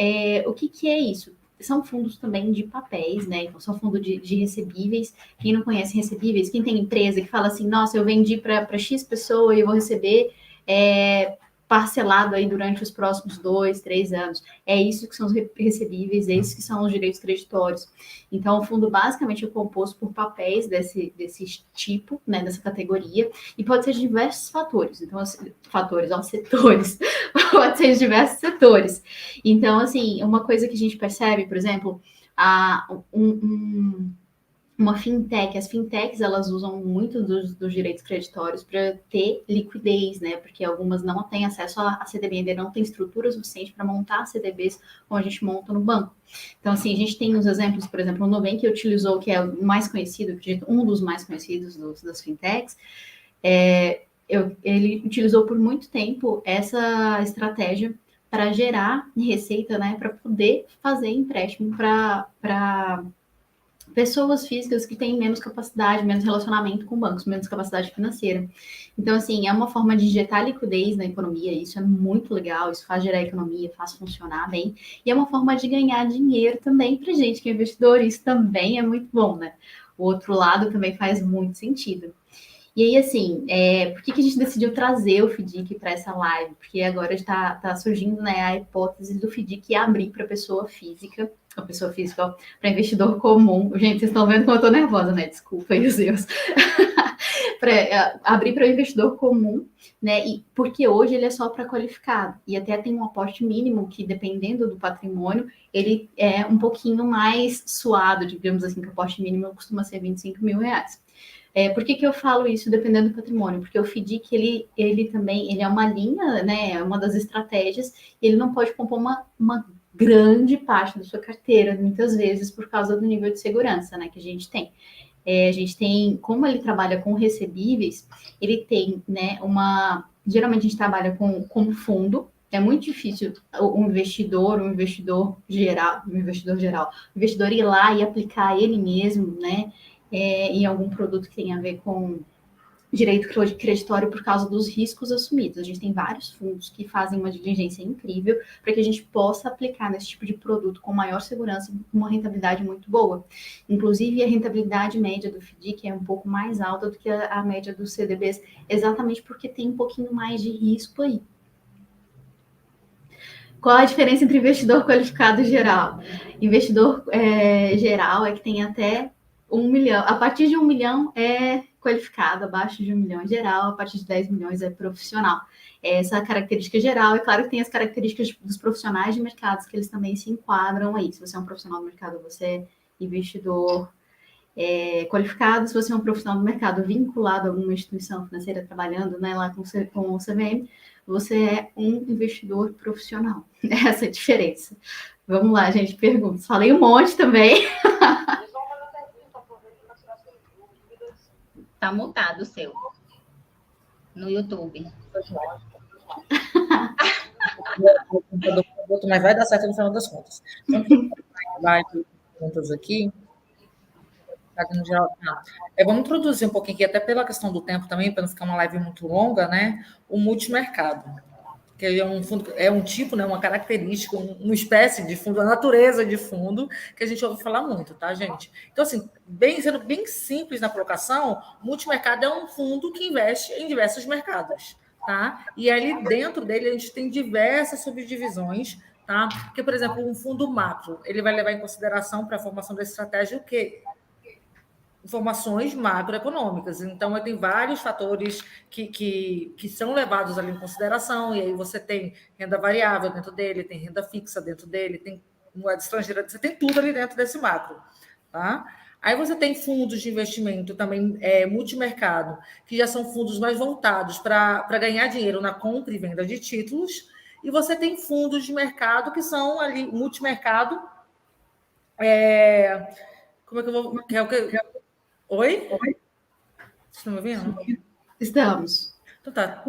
A: o que é isso? São fundos também de papéis, né? Então, são fundos de recebíveis. Quem não conhece recebíveis, quem tem empresa que fala assim, nossa, eu vendi para X pessoa e eu vou receber parcelado aí durante os próximos 2, 3 anos. É isso que são os recebíveis, é isso que são os direitos creditórios. Então, o fundo basicamente é composto por papéis desse tipo, né, dessa categoria, e pode ser de diversos fatores. Então, setores. Pode ser de diversos setores. Então, assim, uma coisa que a gente percebe, por exemplo, uma fintech, as fintechs, elas usam muito dos direitos creditórios para ter liquidez, né? Porque algumas não têm acesso a CDB, ainda não tem estrutura suficiente para montar CDBs como a gente monta no banco. Então, assim, a gente tem uns exemplos, por exemplo, o Nubank que utilizou, que é o mais conhecido, acredito, um dos mais conhecidos das fintechs, ele utilizou por muito tempo essa estratégia para gerar receita, né? Para poder fazer empréstimo para pessoas físicas que têm menos capacidade, menos relacionamento com bancos, menos capacidade financeira. Então, assim, é uma forma de injetar liquidez na economia, isso é muito legal, isso faz gerar economia, faz funcionar bem, e é uma forma de ganhar dinheiro também para gente que é investidor, isso também é muito bom, né? O outro lado também faz muito sentido. E aí, assim, por que a gente decidiu trazer o FDIC para essa live? Porque agora está surgindo, né, a hipótese do FDIC abrir para pessoa física, para investidor comum. Gente, vocês estão vendo como eu estou nervosa, né? Desculpa aí, Deus. Para abrir para o investidor comum, né? E porque hoje ele é só para qualificado e até tem um aporte mínimo que, dependendo do patrimônio, ele é um pouquinho mais suado, digamos assim, que o aporte mínimo costuma ser R$ 25.000. Por que eu falo isso dependendo do patrimônio? Porque o FDIC, ele também é uma linha, né? É uma das estratégias, e ele não pode compor uma grande parte da sua carteira, muitas vezes, por causa do nível de segurança, né, que a gente tem. A gente tem, como ele trabalha com recebíveis, ele tem, né, geralmente a gente trabalha com fundo. É muito difícil o investidor ir lá e aplicar ele mesmo, né, em algum produto que tenha a ver com direito creditório por causa dos riscos assumidos. A gente tem vários fundos que fazem uma diligência incrível para que a gente possa aplicar nesse tipo de produto com maior segurança e com uma rentabilidade muito boa. Inclusive, a rentabilidade média do FDIC é um pouco mais alta do que a média dos CDBs, exatamente porque tem um pouquinho mais de risco aí. Qual a diferença entre investidor qualificado e geral? Investidor geral é que tem até 1 milhão. A partir de 1 milhão é qualificado, abaixo de 1 milhão é geral, a partir de 10 milhões é profissional. Essa característica geral, é claro que tem as características dos profissionais de mercados, que eles também se enquadram aí. Se você é um profissional do mercado, você é investidor qualificado. Se você é um profissional do mercado vinculado a alguma instituição financeira, trabalhando, né, lá com o CVM, você é um investidor profissional. Essa é a diferença. Vamos lá, gente, perguntas. Falei um monte também.
B: Tá mutado o seu. No YouTube.
C: Mas vai dar certo no final das contas. Vai perguntas aqui. Vamos introduzir um pouquinho aqui, até pela questão do tempo também, para não ficar uma live muito longa, né? O multimercado, que é um fundo, é um tipo, né? Uma característica, uma espécie de fundo, a natureza de fundo, que a gente ouve falar muito, tá, gente? Então, assim, sendo bem simples na colocação, o multimercado é um fundo que investe em diversos mercados, tá? E ali dentro dele a gente tem diversas subdivisões, tá? Porque, por exemplo, um fundo macro, ele vai levar em consideração para a formação da estratégia o quê? Informações macroeconômicas. Então, tem vários fatores que são levados ali em consideração, e aí você tem renda variável dentro dele, tem renda fixa dentro dele, tem moeda estrangeira, você tem tudo ali dentro desse macro. Tá? Aí você tem fundos de investimento também multimercado, que já são fundos mais voltados para ganhar dinheiro na compra e venda de títulos, e você tem fundos de mercado que são ali multimercado. Como é que eu vou... Oi? Estão me ouvindo?
A: Estamos.
C: Então tá.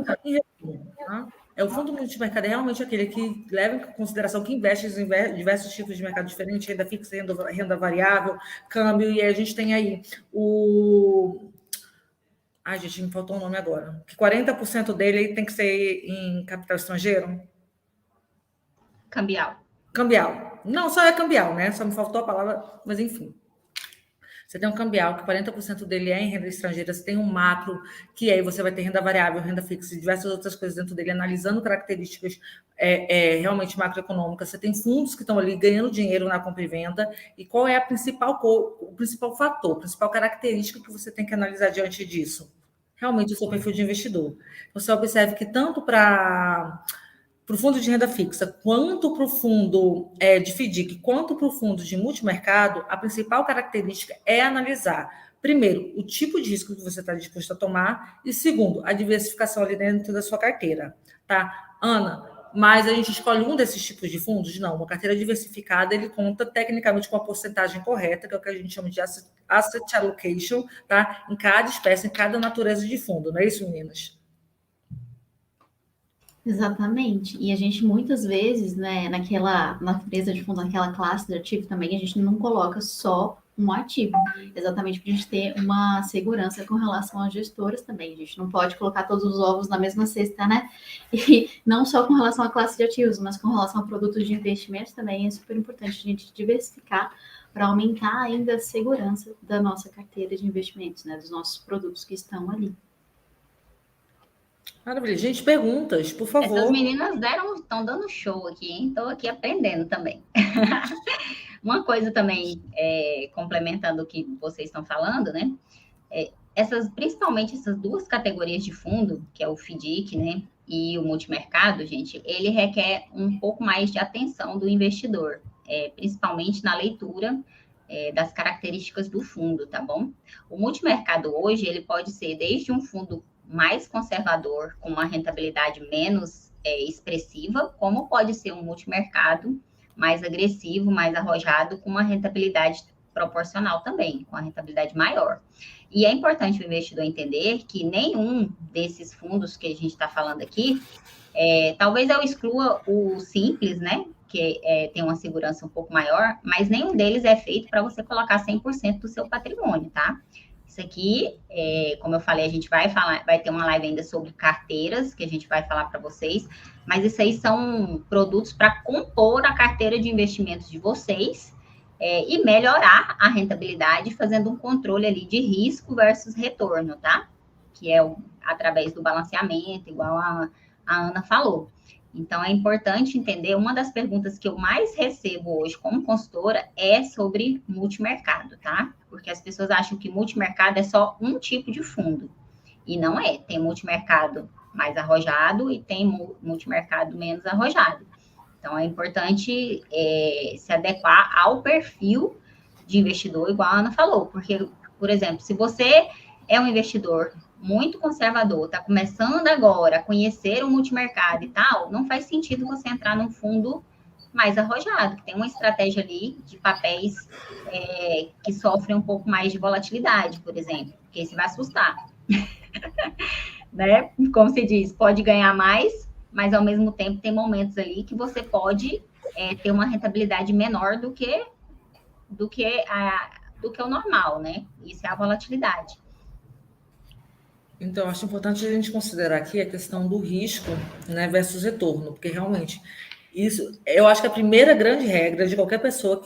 C: O fundo multimercado é realmente aquele que leva em consideração que investe em diversos tipos de mercado diferentes, renda fixa, renda variável, câmbio, e aí a gente tem aí o... Ai, gente, me faltou o nome agora. Que 40% dele tem que ser em capital estrangeiro?
B: Cambial.
C: Cambial. Não, só é cambial, né? Só me faltou a palavra, mas enfim. Você tem um cambial, que 40% dele é em renda estrangeira, você tem um macro, que aí você vai ter renda variável, renda fixa e diversas outras coisas dentro dele, analisando características realmente macroeconômicas. Você tem fundos que estão ali ganhando dinheiro na compra e venda, e qual é o principal fator, a principal característica que você tem que analisar diante disso? Realmente o seu perfil de investidor. Você observa que tanto para o fundo de renda fixa, quanto para o fundo de FDIC, quanto para o fundo de multimercado, a principal característica é analisar, primeiro, o tipo de risco que você está disposto a tomar, e segundo, a diversificação ali dentro da sua carteira. Tá? Ana, mas a gente escolhe um desses tipos de fundos? Não, uma carteira diversificada, ele conta tecnicamente com a porcentagem correta, que é o que a gente chama de asset allocation, tá? Em cada espécie, em cada natureza de fundo, não é isso, meninas?
A: Exatamente. E a gente muitas vezes, né, naquela natureza de fundo, naquela classe de ativo também, a gente não coloca só um ativo, exatamente para a gente ter uma segurança com relação às gestoras também. A gente não pode colocar todos os ovos na mesma cesta, né? E não só com relação à classe de ativos, mas com relação a produtos de investimento também é super importante a gente diversificar para aumentar ainda a segurança da nossa carteira de investimentos, né, dos nossos produtos que estão ali.
C: Maravilha. Gente, perguntas, por favor.
B: Essas meninas estão dando show aqui, hein? Estou aqui aprendendo também. Uma coisa também, complementando o que vocês estão falando, né? Principalmente essas duas categorias de fundo, que é o FDIC, né? E o multimercado, gente, ele requer um pouco mais de atenção do investidor, principalmente na leitura das características do fundo, tá bom? O multimercado hoje, ele pode ser desde um fundo mais conservador, com uma rentabilidade menos expressiva, como pode ser um multimercado mais agressivo, mais arrojado, com uma rentabilidade proporcional também, com a rentabilidade maior. E é importante o investidor entender que nenhum desses fundos que a gente está falando aqui, talvez eu exclua o simples, né? Que tem uma segurança um pouco maior, mas nenhum deles é feito para você colocar 100% do seu patrimônio, tá? Isso aqui, como eu falei, a gente vai ter uma live ainda sobre carteiras, que a gente vai falar para vocês, mas isso aí são produtos para compor a carteira de investimentos de vocês, e melhorar a rentabilidade, fazendo um controle ali de risco versus retorno, tá? Que é através do balanceamento, igual a Ana falou. Então, é importante entender, uma das perguntas que eu mais recebo hoje como consultora é sobre multimercado, tá? Porque as pessoas acham que multimercado é só um tipo de fundo. E não é. Tem multimercado mais arrojado e tem multimercado menos arrojado. Então, é importante se adequar ao perfil de investidor, igual a Ana falou. Porque, por exemplo, se você é um investidor muito conservador, está começando agora a conhecer o multimercado e tal, não faz sentido você entrar num fundo mais arrojado, que tem uma estratégia ali de papéis que sofrem um pouco mais de volatilidade, por exemplo, porque aí você vai assustar. Né? Como se diz, pode ganhar mais, mas ao mesmo tempo tem momentos ali que você pode ter uma rentabilidade menor do que o normal, né? Isso é a volatilidade.
C: Então, acho importante a gente considerar aqui a questão do risco, né, versus retorno, porque realmente isso, eu acho que é a primeira grande regra de qualquer pessoa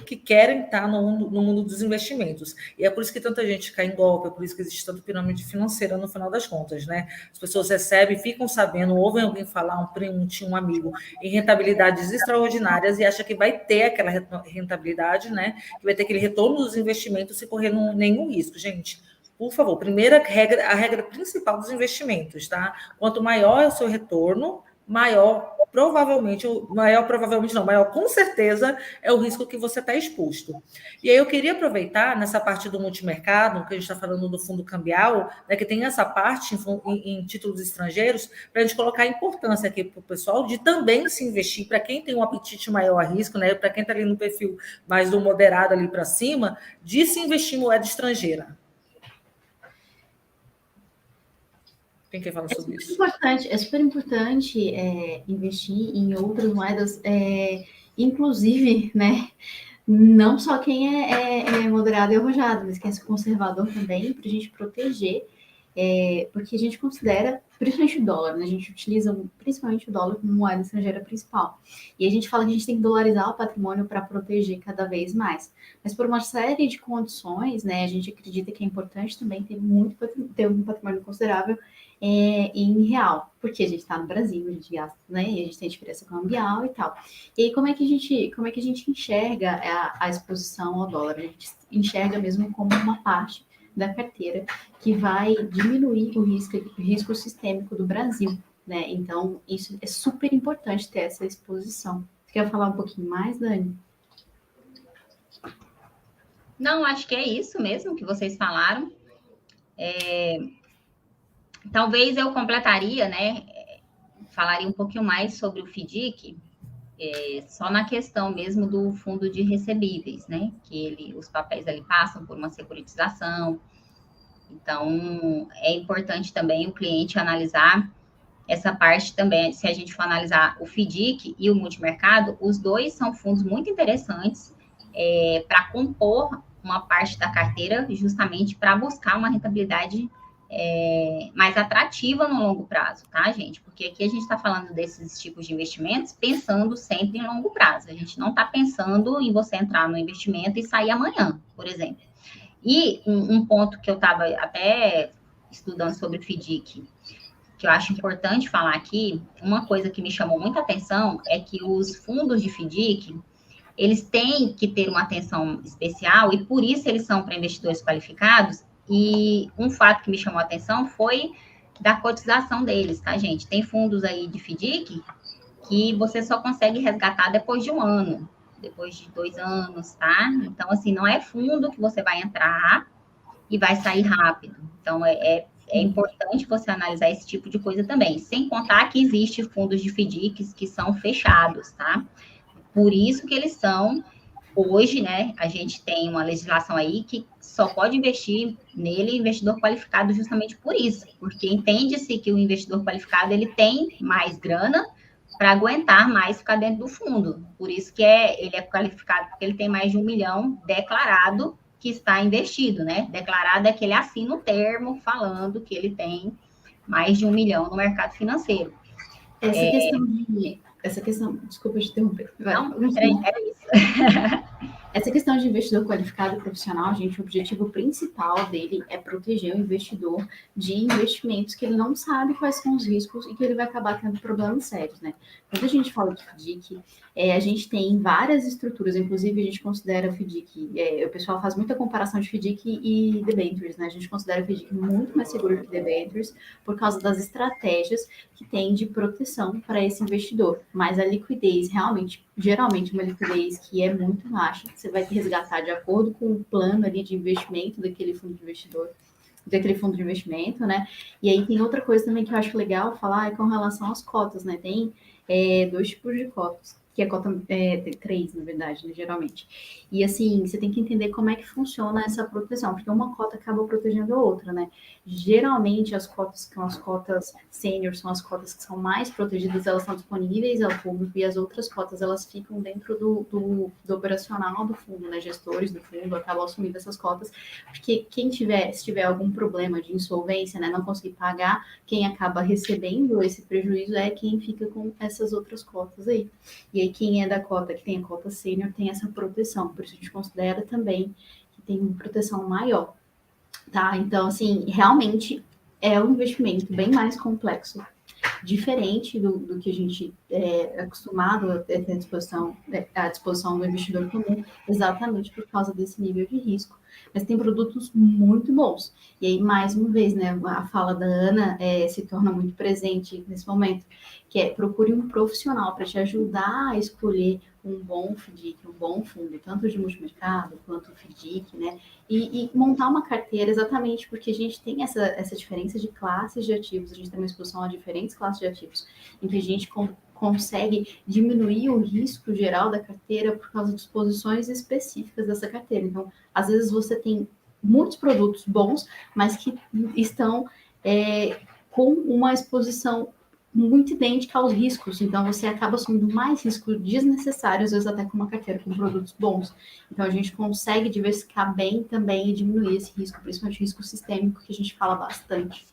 C: que querem estar no mundo dos investimentos. E é por isso que tanta gente cai em golpe, é por isso que existe tanta pirâmide financeira no final das contas, né? As pessoas recebem, ficam sabendo, ouvem alguém falar, um primo, um tio, um amigo, em rentabilidades extraordinárias e acha que vai ter aquela rentabilidade, né? Que vai ter aquele retorno dos investimentos sem correr nenhum risco, gente. Por favor, primeira regra, a regra principal dos investimentos, tá? Quanto maior é o seu retorno, maior com certeza é o risco que você está exposto. E aí eu queria aproveitar nessa parte do multimercado, que a gente está falando do fundo cambial, né, que tem essa parte em títulos estrangeiros, para a gente colocar a importância aqui para o pessoal de também se investir, para quem tem um apetite maior a risco, né, para quem está ali no perfil mais do moderado ali para cima, de se investir em moeda estrangeira. Quem quer falar sobre isso?
A: É super importante investir em outras moedas, inclusive, né? Não só quem é moderado e arrojado, mas quem é conservador também, para a gente proteger, porque a gente considera, principalmente o dólar, né? A gente utiliza principalmente o dólar como moeda estrangeira principal. E a gente fala que a gente tem que dolarizar o patrimônio para proteger cada vez mais. Mas por uma série de condições, né? A gente acredita que é importante também ter um patrimônio considerável em real, porque a gente está no Brasil, a gente gasta, né? E a gente tem diferença cambial e tal. E aí, como é que a gente enxerga a exposição ao dólar? A gente enxerga mesmo como uma parte da carteira que vai diminuir o risco sistêmico do Brasil, né? Então, isso é super importante ter essa exposição. Você quer falar um pouquinho mais, Dani?
B: Não, acho que é isso mesmo que vocês falaram. Talvez eu completaria, né? Falaria um pouquinho mais sobre o FDIC, só na questão mesmo do fundo de recebíveis, né? Que os papéis ali passam por uma securitização. Então, é importante também o cliente analisar essa parte também. Se a gente for analisar o FDIC e o multimercado, os dois são fundos muito interessantes para compor uma parte da carteira, justamente para buscar uma rentabilidade mais atrativa no longo prazo, tá, gente? Porque aqui a gente está falando desses tipos de investimentos pensando sempre em longo prazo. A gente não está pensando em você entrar no investimento e sair amanhã, por exemplo. E um ponto que eu estava até estudando sobre o FDIC, que eu acho importante falar aqui, uma coisa que me chamou muita atenção é que os fundos de FDIC, eles têm que ter uma atenção especial e por isso eles são para investidores qualificados. E um fato que me chamou a atenção foi da cotização deles, tá, gente? Tem fundos aí de FDIC que você só consegue resgatar depois de 1 ano, depois de 2 anos, tá? Então, assim, não é fundo que você vai entrar e vai sair rápido. Então, é importante você analisar esse tipo de coisa também, sem contar que existem fundos de FDICs que são fechados, tá? Por isso que eles são, hoje, né, a gente tem uma legislação aí que só pode investir nele investidor qualificado justamente por isso, porque entende-se que o investidor qualificado, ele tem mais grana para aguentar mais ficar dentro do fundo. Por isso que ele é qualificado, porque ele tem mais de 1 milhão declarado que está investido, né? Declarado é que ele assina o termo falando que ele tem mais de 1 milhão no mercado financeiro.
A: Essa questão, desculpa te interromper.
B: Não, era isso.
A: Essa questão de investidor qualificado e profissional, gente, o objetivo principal dele é proteger o investidor de investimentos que ele não sabe quais são os riscos e que ele vai acabar tendo problemas sérios, né? Quando a gente fala de FDIC, a gente tem várias estruturas, inclusive a gente considera o FDIC, o pessoal faz muita comparação de FDIC e debentures, né? A gente considera o FDIC muito mais seguro que debentures por causa das estratégias que tem de proteção para esse investidor. Mas a liquidez, realmente, geralmente uma liquidez que é muito baixa, você vai resgatar de acordo com o plano ali de investimento daquele fundo de investidor, daquele fundo de investimento, né? E aí tem outra coisa também que eu acho legal falar, é com relação às cotas, né? Tem 2 tipos de cotas, que é cota, tem 3, na verdade, né, geralmente. E assim, você tem que entender como é que funciona essa proteção, porque uma cota acaba protegendo a outra, né? Geralmente, as cotas que são as cotas sênior, são as cotas que são mais protegidas, elas estão disponíveis ao público, e as outras cotas, elas ficam dentro do operacional do fundo, né? Gestores do fundo acabam assumindo essas cotas, porque se tiver algum problema de insolvência, né, não conseguir pagar, quem acaba recebendo esse prejuízo é quem fica com essas outras cotas aí. E aí, quem é da cota, que tem a cota sênior, tem essa proteção. Por isso, a gente considera também que tem uma proteção maior, tá? Então, assim, realmente é um investimento bem mais complexo, diferente do que a gente é acostumado a ter à disposição do investidor comum, exatamente por causa desse nível de risco. Mas tem produtos muito bons. E aí, mais uma vez, né, a fala da Ana se torna muito presente nesse momento, que é procure um profissional para te ajudar a escolher um bom FDIC, um bom fundo, tanto de multimercado quanto o FDIC, né? E montar uma carteira exatamente porque a gente tem essa diferença de classes de ativos, a gente tem uma exposição a diferentes classes de ativos, em que a gente consegue diminuir o risco geral da carteira por causa de exposições específicas dessa carteira. Então, às vezes você tem muitos produtos bons, mas que estão com uma exposição muito idêntica aos riscos, então você acaba assumindo mais risco desnecessário, às vezes até com uma carteira com produtos bons. Então a gente consegue diversificar bem também e diminuir esse risco, principalmente o risco sistêmico, que a gente fala bastante.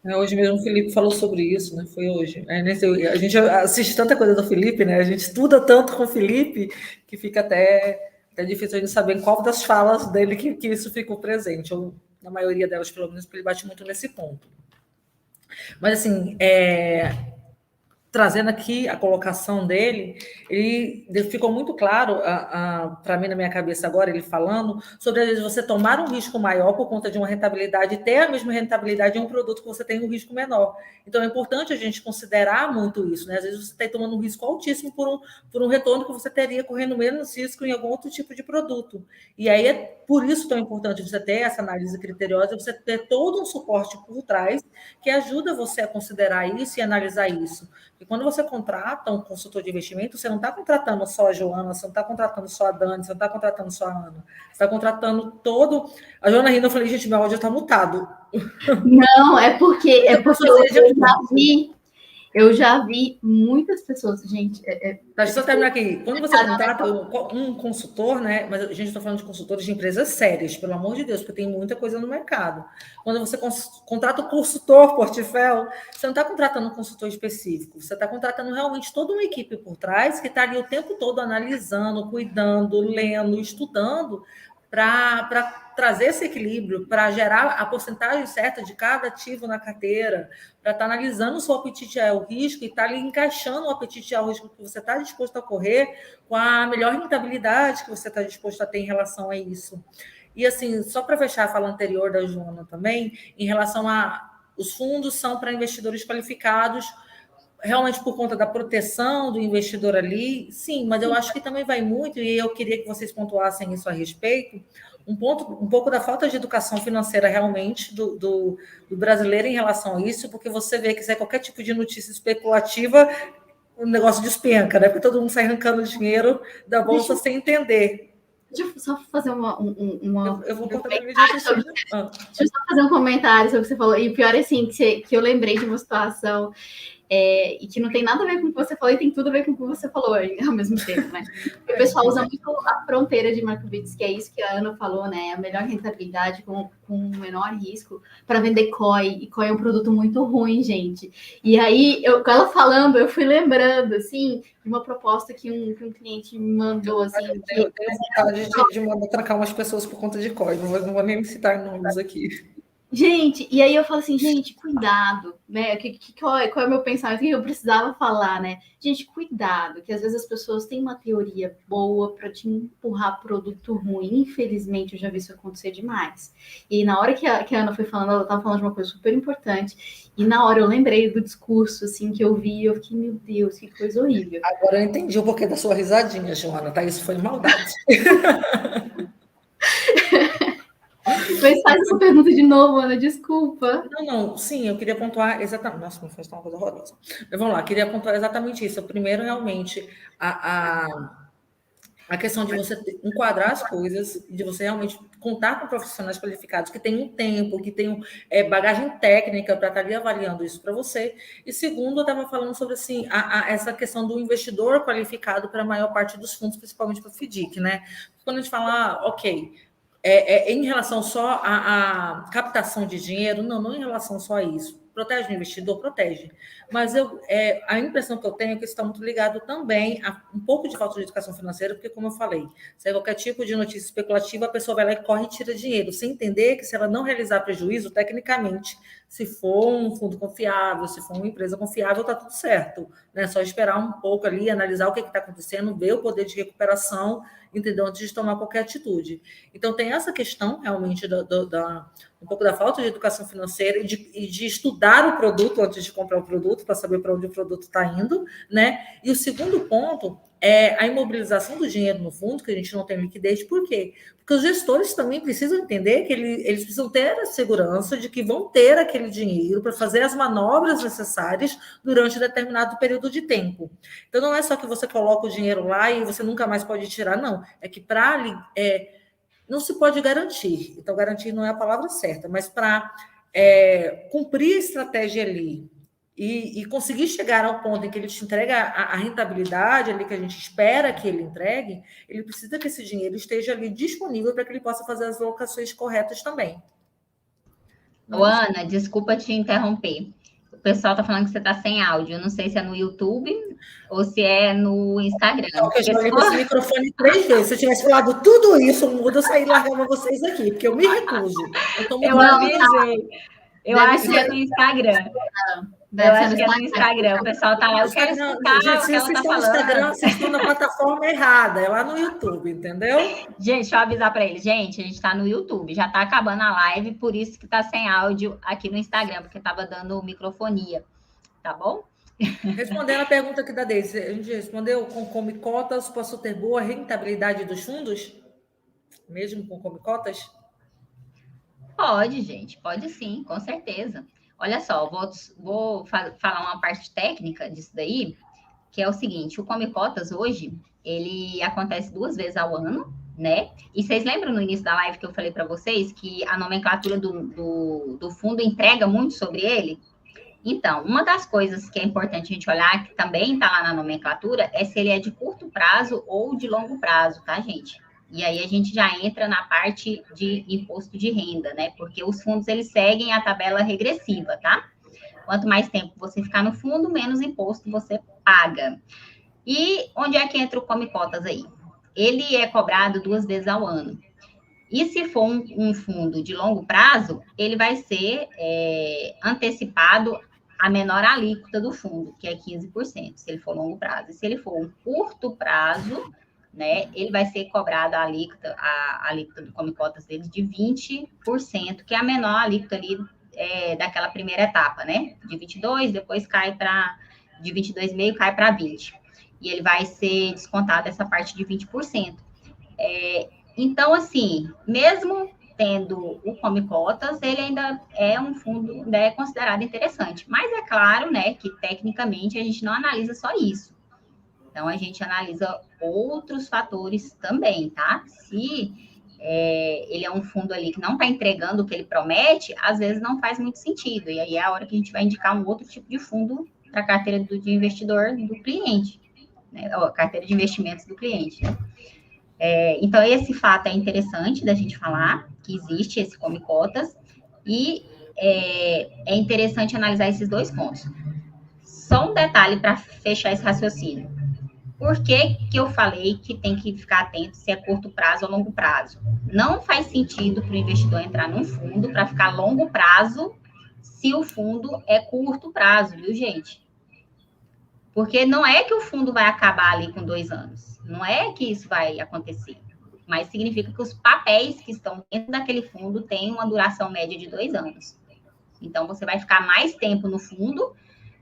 C: Hoje mesmo o Felipe falou sobre isso, né? Foi hoje. A gente assiste tanta coisa do Felipe, né? A gente estuda tanto com o Felipe que fica até difícil a gente saber em qual das falas dele que isso ficou presente, ou na maioria delas, pelo menos, porque ele bate muito nesse ponto. Mas, assim, trazendo aqui a colocação dele, ele ficou muito claro para mim na minha cabeça agora, ele falando sobre às vezes você tomar um risco maior por conta de uma rentabilidade e ter a mesma rentabilidade em um produto que você tem um risco menor. Então é importante a gente considerar muito isso, né? Às vezes você está tomando um risco altíssimo por um retorno que você teria correndo menos risco em algum outro tipo de produto. E aí é por isso tão importante você ter essa análise criteriosa, você ter todo um suporte por trás que ajuda você a considerar isso e analisar isso. E quando você contrata um consultor de investimento, você não está contratando só a Joana, você não está contratando só a Dani, você não está contratando só a Ana. Você está contratando todo... A Joana rindo, eu falei, gente, meu áudio está mutado.
A: Não, é porque eu já vi muitas pessoas, gente...
C: Deixa eu terminar aqui. Quando você contrata um consultor, né? Mas a gente está falando de consultores de empresas sérias, pelo amor de Deus, porque tem muita coisa no mercado. Quando você contrata o consultor portfólio, você não está contratando um consultor específico, você está contratando realmente toda uma equipe por trás que está ali o tempo todo analisando, cuidando, lendo, estudando, para trazer esse equilíbrio, para gerar a porcentagem certa de cada ativo na carteira, para estar analisando o seu apetite ao risco e estar ali encaixando o apetite ao risco que você está disposto a correr com a melhor rentabilidade que você está disposto a ter em relação a isso. E, assim, só para fechar a fala anterior da Joana também, em relação a os fundos são para investidores qualificados, realmente por conta da proteção do investidor ali, sim, mas eu acho que também vai muito, e eu queria que vocês pontuassem isso a respeito, um pouco da falta de educação financeira realmente do brasileiro em relação a isso, porque você vê que se é qualquer tipo de notícia especulativa, o negócio despenca, né? Porque todo mundo sai arrancando dinheiro da bolsa sem entender.
A: Deixa eu só fazer
C: Eu vou contar para ele.
A: Deixa eu só fazer um comentário sobre o que você falou. E o pior é assim, que eu lembrei de uma situação e que não tem nada a ver com o que você falou e tem tudo a ver com o que você falou ao mesmo tempo, né? O pessoal usa muito a fronteira de Markowitz, que é isso que a Ana falou, né? A melhor rentabilidade com o menor risco para vender COI. E COI é um produto muito ruim, gente. E aí, com ela falando, eu fui lembrando, assim, de uma proposta que um cliente me mandou, assim... Eu
C: tenho vontade de mandar trancar umas pessoas por conta de COI. Não vou nem citar nomes aqui.
A: Gente, e aí eu falo assim, gente, cuidado, né? Qual é o meu pensamento? O que eu precisava falar, né? Gente, cuidado, que às vezes as pessoas têm uma teoria boa para te empurrar produto ruim. Infelizmente, eu já vi isso acontecer demais. E na hora que a Ana foi falando, ela estava falando de uma coisa super importante. E na hora eu lembrei do discurso, assim, que eu vi, eu fiquei, meu Deus, que coisa horrível.
C: Agora eu entendi o porquê da sua risadinha, Joana, tá? Isso foi maldade.
A: Mas faz essa pergunta de novo, Ana, desculpa.
C: Não, sim, eu queria pontuar exatamente... Nossa, me fez uma coisa horrorosa. Mas vamos lá, queria pontuar exatamente isso. Primeiro, realmente, a questão de você enquadrar as coisas, de você realmente contar com profissionais qualificados que tenham tempo, que tenham bagagem técnica para estar ali avaliando isso para você. E segundo, eu estava falando sobre assim, essa questão do investidor qualificado para a maior parte dos fundos, principalmente para o FDIC, né? Quando a gente fala, ok... em relação só à captação de dinheiro, não em relação só a isso. Protege o investidor? Protege. Mas a impressão que eu tenho é que isso está muito ligado também a um pouco de falta de educação financeira, porque, como eu falei, se é qualquer tipo de notícia especulativa, a pessoa vai lá e corre e tira dinheiro, sem entender que se ela não realizar prejuízo, tecnicamente, se for um fundo confiável, se for uma empresa confiável, está tudo certo. Né? Só esperar um pouco ali, analisar o que está acontecendo, ver o poder de recuperação, entendeu? Antes de tomar qualquer atitude. Então, tem essa questão, realmente, um pouco da falta de educação financeira e de estudar o produto antes de comprar o produto, para saber para onde o produto está indo, né? E o segundo ponto é a imobilização do dinheiro no fundo, que a gente não tem liquidez. Por quê? Porque os gestores também precisam entender que eles precisam ter a segurança de que vão ter aquele dinheiro para fazer as manobras necessárias durante determinado período de tempo. Então, não é só que você coloca o dinheiro lá e você nunca mais pode tirar, não. É que não se pode garantir. Então, garantir não é a palavra certa, mas para cumprir a estratégia ali e conseguir chegar ao ponto em que ele te entrega a rentabilidade ali que a gente espera que ele entregue, ele precisa que esse dinheiro esteja ali disponível para que ele possa fazer as alocações corretas também.
B: Ana, desculpa te interromper. O pessoal está falando que você está sem áudio. Eu não sei se é no YouTube ou se é no Instagram.
C: Eu já falei esse microfone 3 vezes. Se eu tivesse falado tudo isso, eu saí e largava vocês aqui, porque eu me recuso.
B: Eu avisei. Eu acho que é no Instagram. Eu acho que é no Instagram. O pessoal tá lá, eu quero escutar o que ela tá falando.
C: Instagram, vocês estão na plataforma errada, é lá no YouTube, entendeu?
B: Gente, deixa eu avisar para eles. Gente, a gente tá no YouTube, já tá acabando a live, por isso que tá sem áudio aqui no Instagram, porque tava dando microfonia, tá bom?
C: Respondendo a pergunta aqui da Deise, a gente respondeu com comicotas, posso ter boa rentabilidade dos fundos? Mesmo com comicotas?
B: Pode, gente, pode sim, com certeza. Olha só, vou falar uma parte técnica disso daí, que é o seguinte, o Come Cotas hoje, ele acontece 2 vezes ao ano, né? E vocês lembram no início da live que eu falei para vocês que a nomenclatura do fundo entrega muito sobre ele? Então, uma das coisas que é importante a gente olhar, que também está lá na nomenclatura, é se ele é de curto prazo ou de longo prazo, tá, gente? E aí a gente já entra na parte de imposto de renda, né? Porque os fundos, eles seguem a tabela regressiva, tá? Quanto mais tempo você ficar no fundo, menos imposto você paga. E onde é que entra o Come Cotas aí? Ele é cobrado 2 vezes ao ano. E se for um fundo de longo prazo, ele vai ser antecipado a menor alíquota do fundo, que é 15%, se ele for longo prazo. E se ele for um curto prazo, né, ele vai ser cobrado a alíquota do Come Cotas dele de 20%, que é a menor alíquota ali daquela primeira etapa, né? De 22, depois cai para de 22,5 cai para 20. E ele vai ser descontado essa parte de 20%. Então, assim, mesmo tendo o Come Cotas, ele ainda é um fundo, né, considerado interessante. Mas é claro, né, que tecnicamente a gente não analisa só isso. Então, a gente analisa outros fatores também, tá? Se ele é um fundo ali que não está entregando o que ele promete, às vezes não faz muito sentido. E aí é a hora que a gente vai indicar um outro tipo de fundo para a carteira de investidor do cliente, né? Ou a carteira de investimentos do cliente, né? Então, esse fato é interessante da gente falar, que existe esse Come Cotas, e é interessante analisar esses dois pontos. Só um detalhe para fechar esse raciocínio. Por que eu falei que tem que ficar atento se é curto prazo ou longo prazo? Não faz sentido para o investidor entrar num fundo para ficar longo prazo se o fundo é curto prazo, viu, gente? Porque não é que o fundo vai acabar ali com 2 anos. Não é que isso vai acontecer. Mas significa que os papéis que estão dentro daquele fundo têm uma duração média de 2 anos. Então, você vai ficar mais tempo no fundo,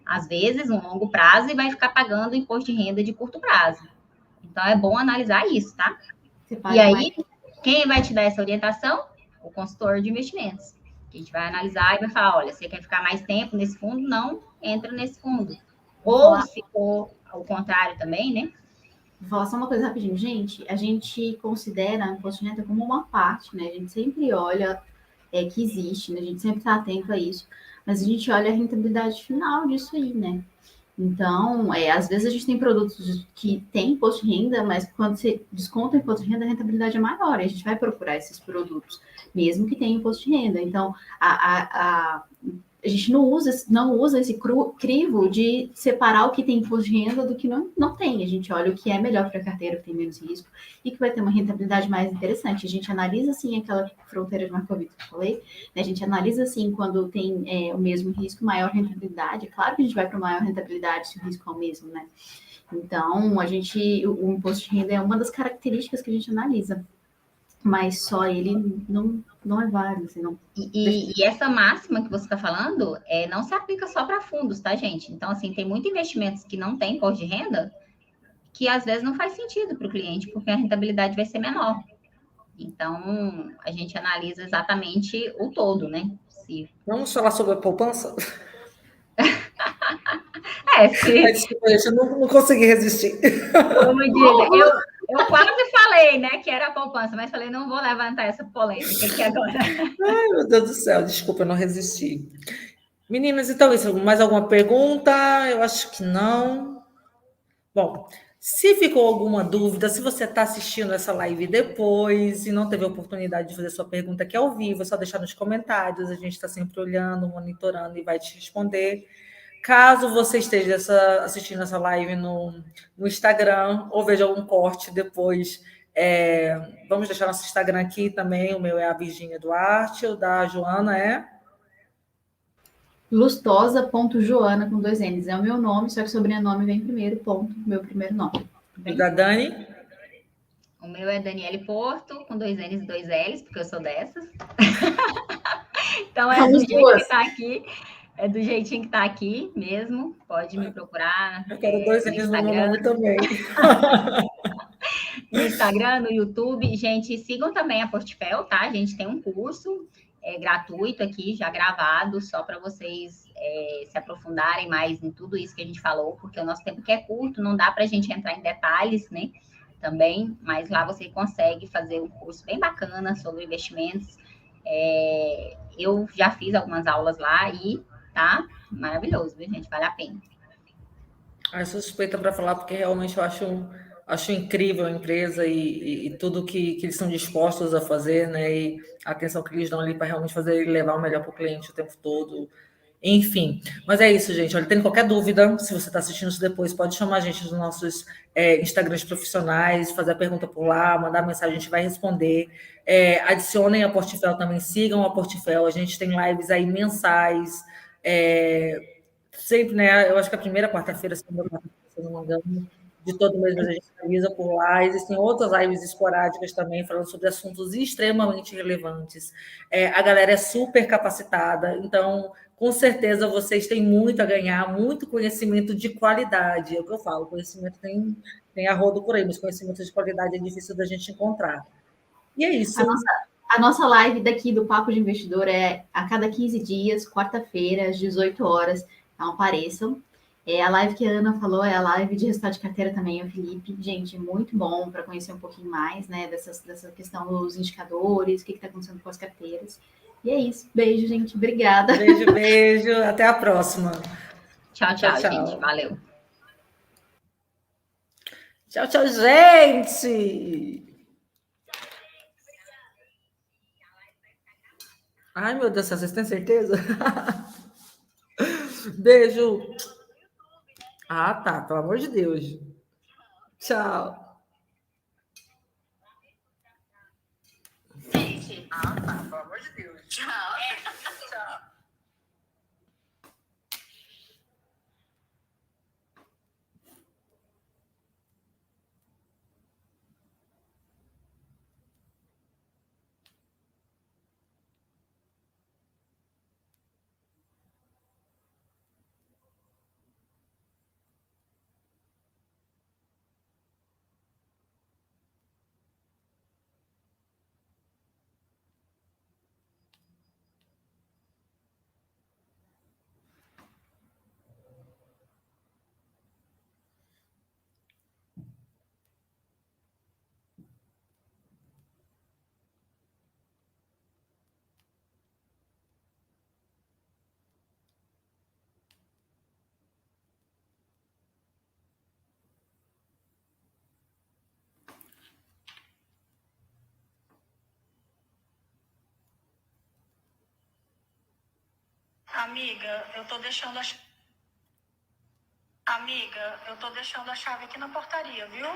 B: às vezes, um longo prazo, e vai ficar pagando imposto de renda de curto prazo. Então, é bom analisar isso, tá? E aí, quem vai te dar essa orientação? O consultor de investimentos. A gente vai analisar e vai falar, olha, você quer ficar mais tempo nesse fundo? Não entra nesse fundo. Ou se for ao contrário também, né?
A: Vou falar só uma coisa rapidinho, gente. A gente considera o imposto de renda como uma parte, né? A gente sempre olha que existe, né? A gente sempre está atento a isso. Mas a gente olha a rentabilidade final disso aí, né? Então, às vezes a gente tem produtos que tem imposto de renda, mas quando você desconta o imposto de renda, a rentabilidade é maior. E a gente vai procurar esses produtos, mesmo que tenha imposto de renda. Então, a gente não usa esse crivo de separar o que tem imposto de renda do que não tem. A gente olha o que é melhor para a carteira, que tem menos risco e que vai ter uma rentabilidade mais interessante. A gente analisa, assim, aquela fronteira de Markowitz que eu falei, né? A gente analisa, assim, quando tem o mesmo risco, maior rentabilidade. Claro que a gente vai para maior rentabilidade se o risco é o mesmo, né? Então, o imposto de renda é uma das características que a gente analisa. Mas só ele não é válido. Assim, não...
B: E essa máxima que você está falando não se aplica só para fundos, tá, gente? Então, assim, tem muitos investimentos que não têm imposto de renda que às vezes não faz sentido para o cliente, porque a rentabilidade vai ser menor. Então, a gente analisa exatamente o todo, né?
C: Vamos falar sobre a poupança?
B: Desculpa,
C: eu não consegui resistir.
B: Como diga, eu quase falei, né, que era a poupança, mas falei, não vou levantar essa polêmica aqui agora.
C: Ai, meu Deus do céu, desculpa, eu não resisti. Meninas, então isso, mais alguma pergunta? Eu acho que não. Bom, se ficou alguma dúvida, se você está assistindo essa live depois e não teve a oportunidade de fazer sua pergunta aqui ao vivo, é só deixar nos comentários, a gente está sempre olhando, monitorando e vai te responder. Caso você esteja assistindo essa live no Instagram ou veja algum corte depois, vamos deixar nosso Instagram aqui também. O meu é a Virgínia Duarte, o da Joana é
A: lustosa.joana com 2 N's. É o meu nome, só que o sobrenome vem primeiro, ponto, meu primeiro nome.
C: O da Dani?
B: O meu é Daniele Porto, com 2 N's e 2 L's, porque eu sou dessas. Então, do jeito que está aqui. É do jeitinho que tá aqui mesmo. Pode me procurar.
C: Eu quero 2 N's no meu nome também.
B: No Instagram, no YouTube. Gente, sigam também a Portfel, tá? A gente tem um curso gratuito aqui, já gravado, só para vocês se aprofundarem mais em tudo isso que a gente falou, porque o nosso tempo que é curto, não dá para a gente entrar em detalhes, né? Também, mas lá você consegue fazer um curso bem bacana sobre investimentos. Eu já fiz algumas aulas lá e tá maravilhoso, viu, gente? Vale a pena.
C: Eu sou suspeita para falar, porque realmente eu acho incrível a empresa e tudo que eles são dispostos a fazer, né? E a atenção que eles dão ali para realmente fazer ele levar o melhor para o cliente o tempo todo. Enfim, mas é isso, gente. Olha, tem qualquer dúvida, se você está assistindo isso depois, pode chamar a gente nos nossos Instagrams profissionais, fazer a pergunta por lá, mandar mensagem, a gente vai responder. Adicionem a Portifel também, sigam a Portifel. A gente tem lives aí mensais. Sempre, né? Eu acho que a primeira quarta-feira, segunda quarta-feira, se eu não me engano, de todo mês a gente avisa por lá. Existem outras lives esporádicas também, falando sobre assuntos extremamente relevantes. A galera é super capacitada, então, com certeza, vocês têm muito a ganhar, muito conhecimento de qualidade. É o que eu falo, conhecimento tem a rodo por aí, mas conhecimento de qualidade é difícil da gente encontrar. E é isso.
A: A nossa live daqui do Papo de Investidor é a cada 15 dias, quarta-feira, às 18 horas. Então, apareçam. A live que a Ana falou é a live de resultado de carteira também, o Felipe. Gente, muito bom para conhecer um pouquinho mais, né, dessa questão dos indicadores, o que está acontecendo com as carteiras. E é isso. Beijo, gente. Obrigada.
C: Beijo, beijo. Até a próxima.
B: Tchau, gente. Valeu.
C: Tchau, tchau, gente. Ai, meu Deus, vocês têm certeza? Beijo. Ah, tá. Pelo amor de Deus. Tchau.
B: Gente. Ah, tá. Pelo amor de Deus. Tchau. Tchau.
D: Amiga, eu tô deixando a chave aqui na portaria, viu?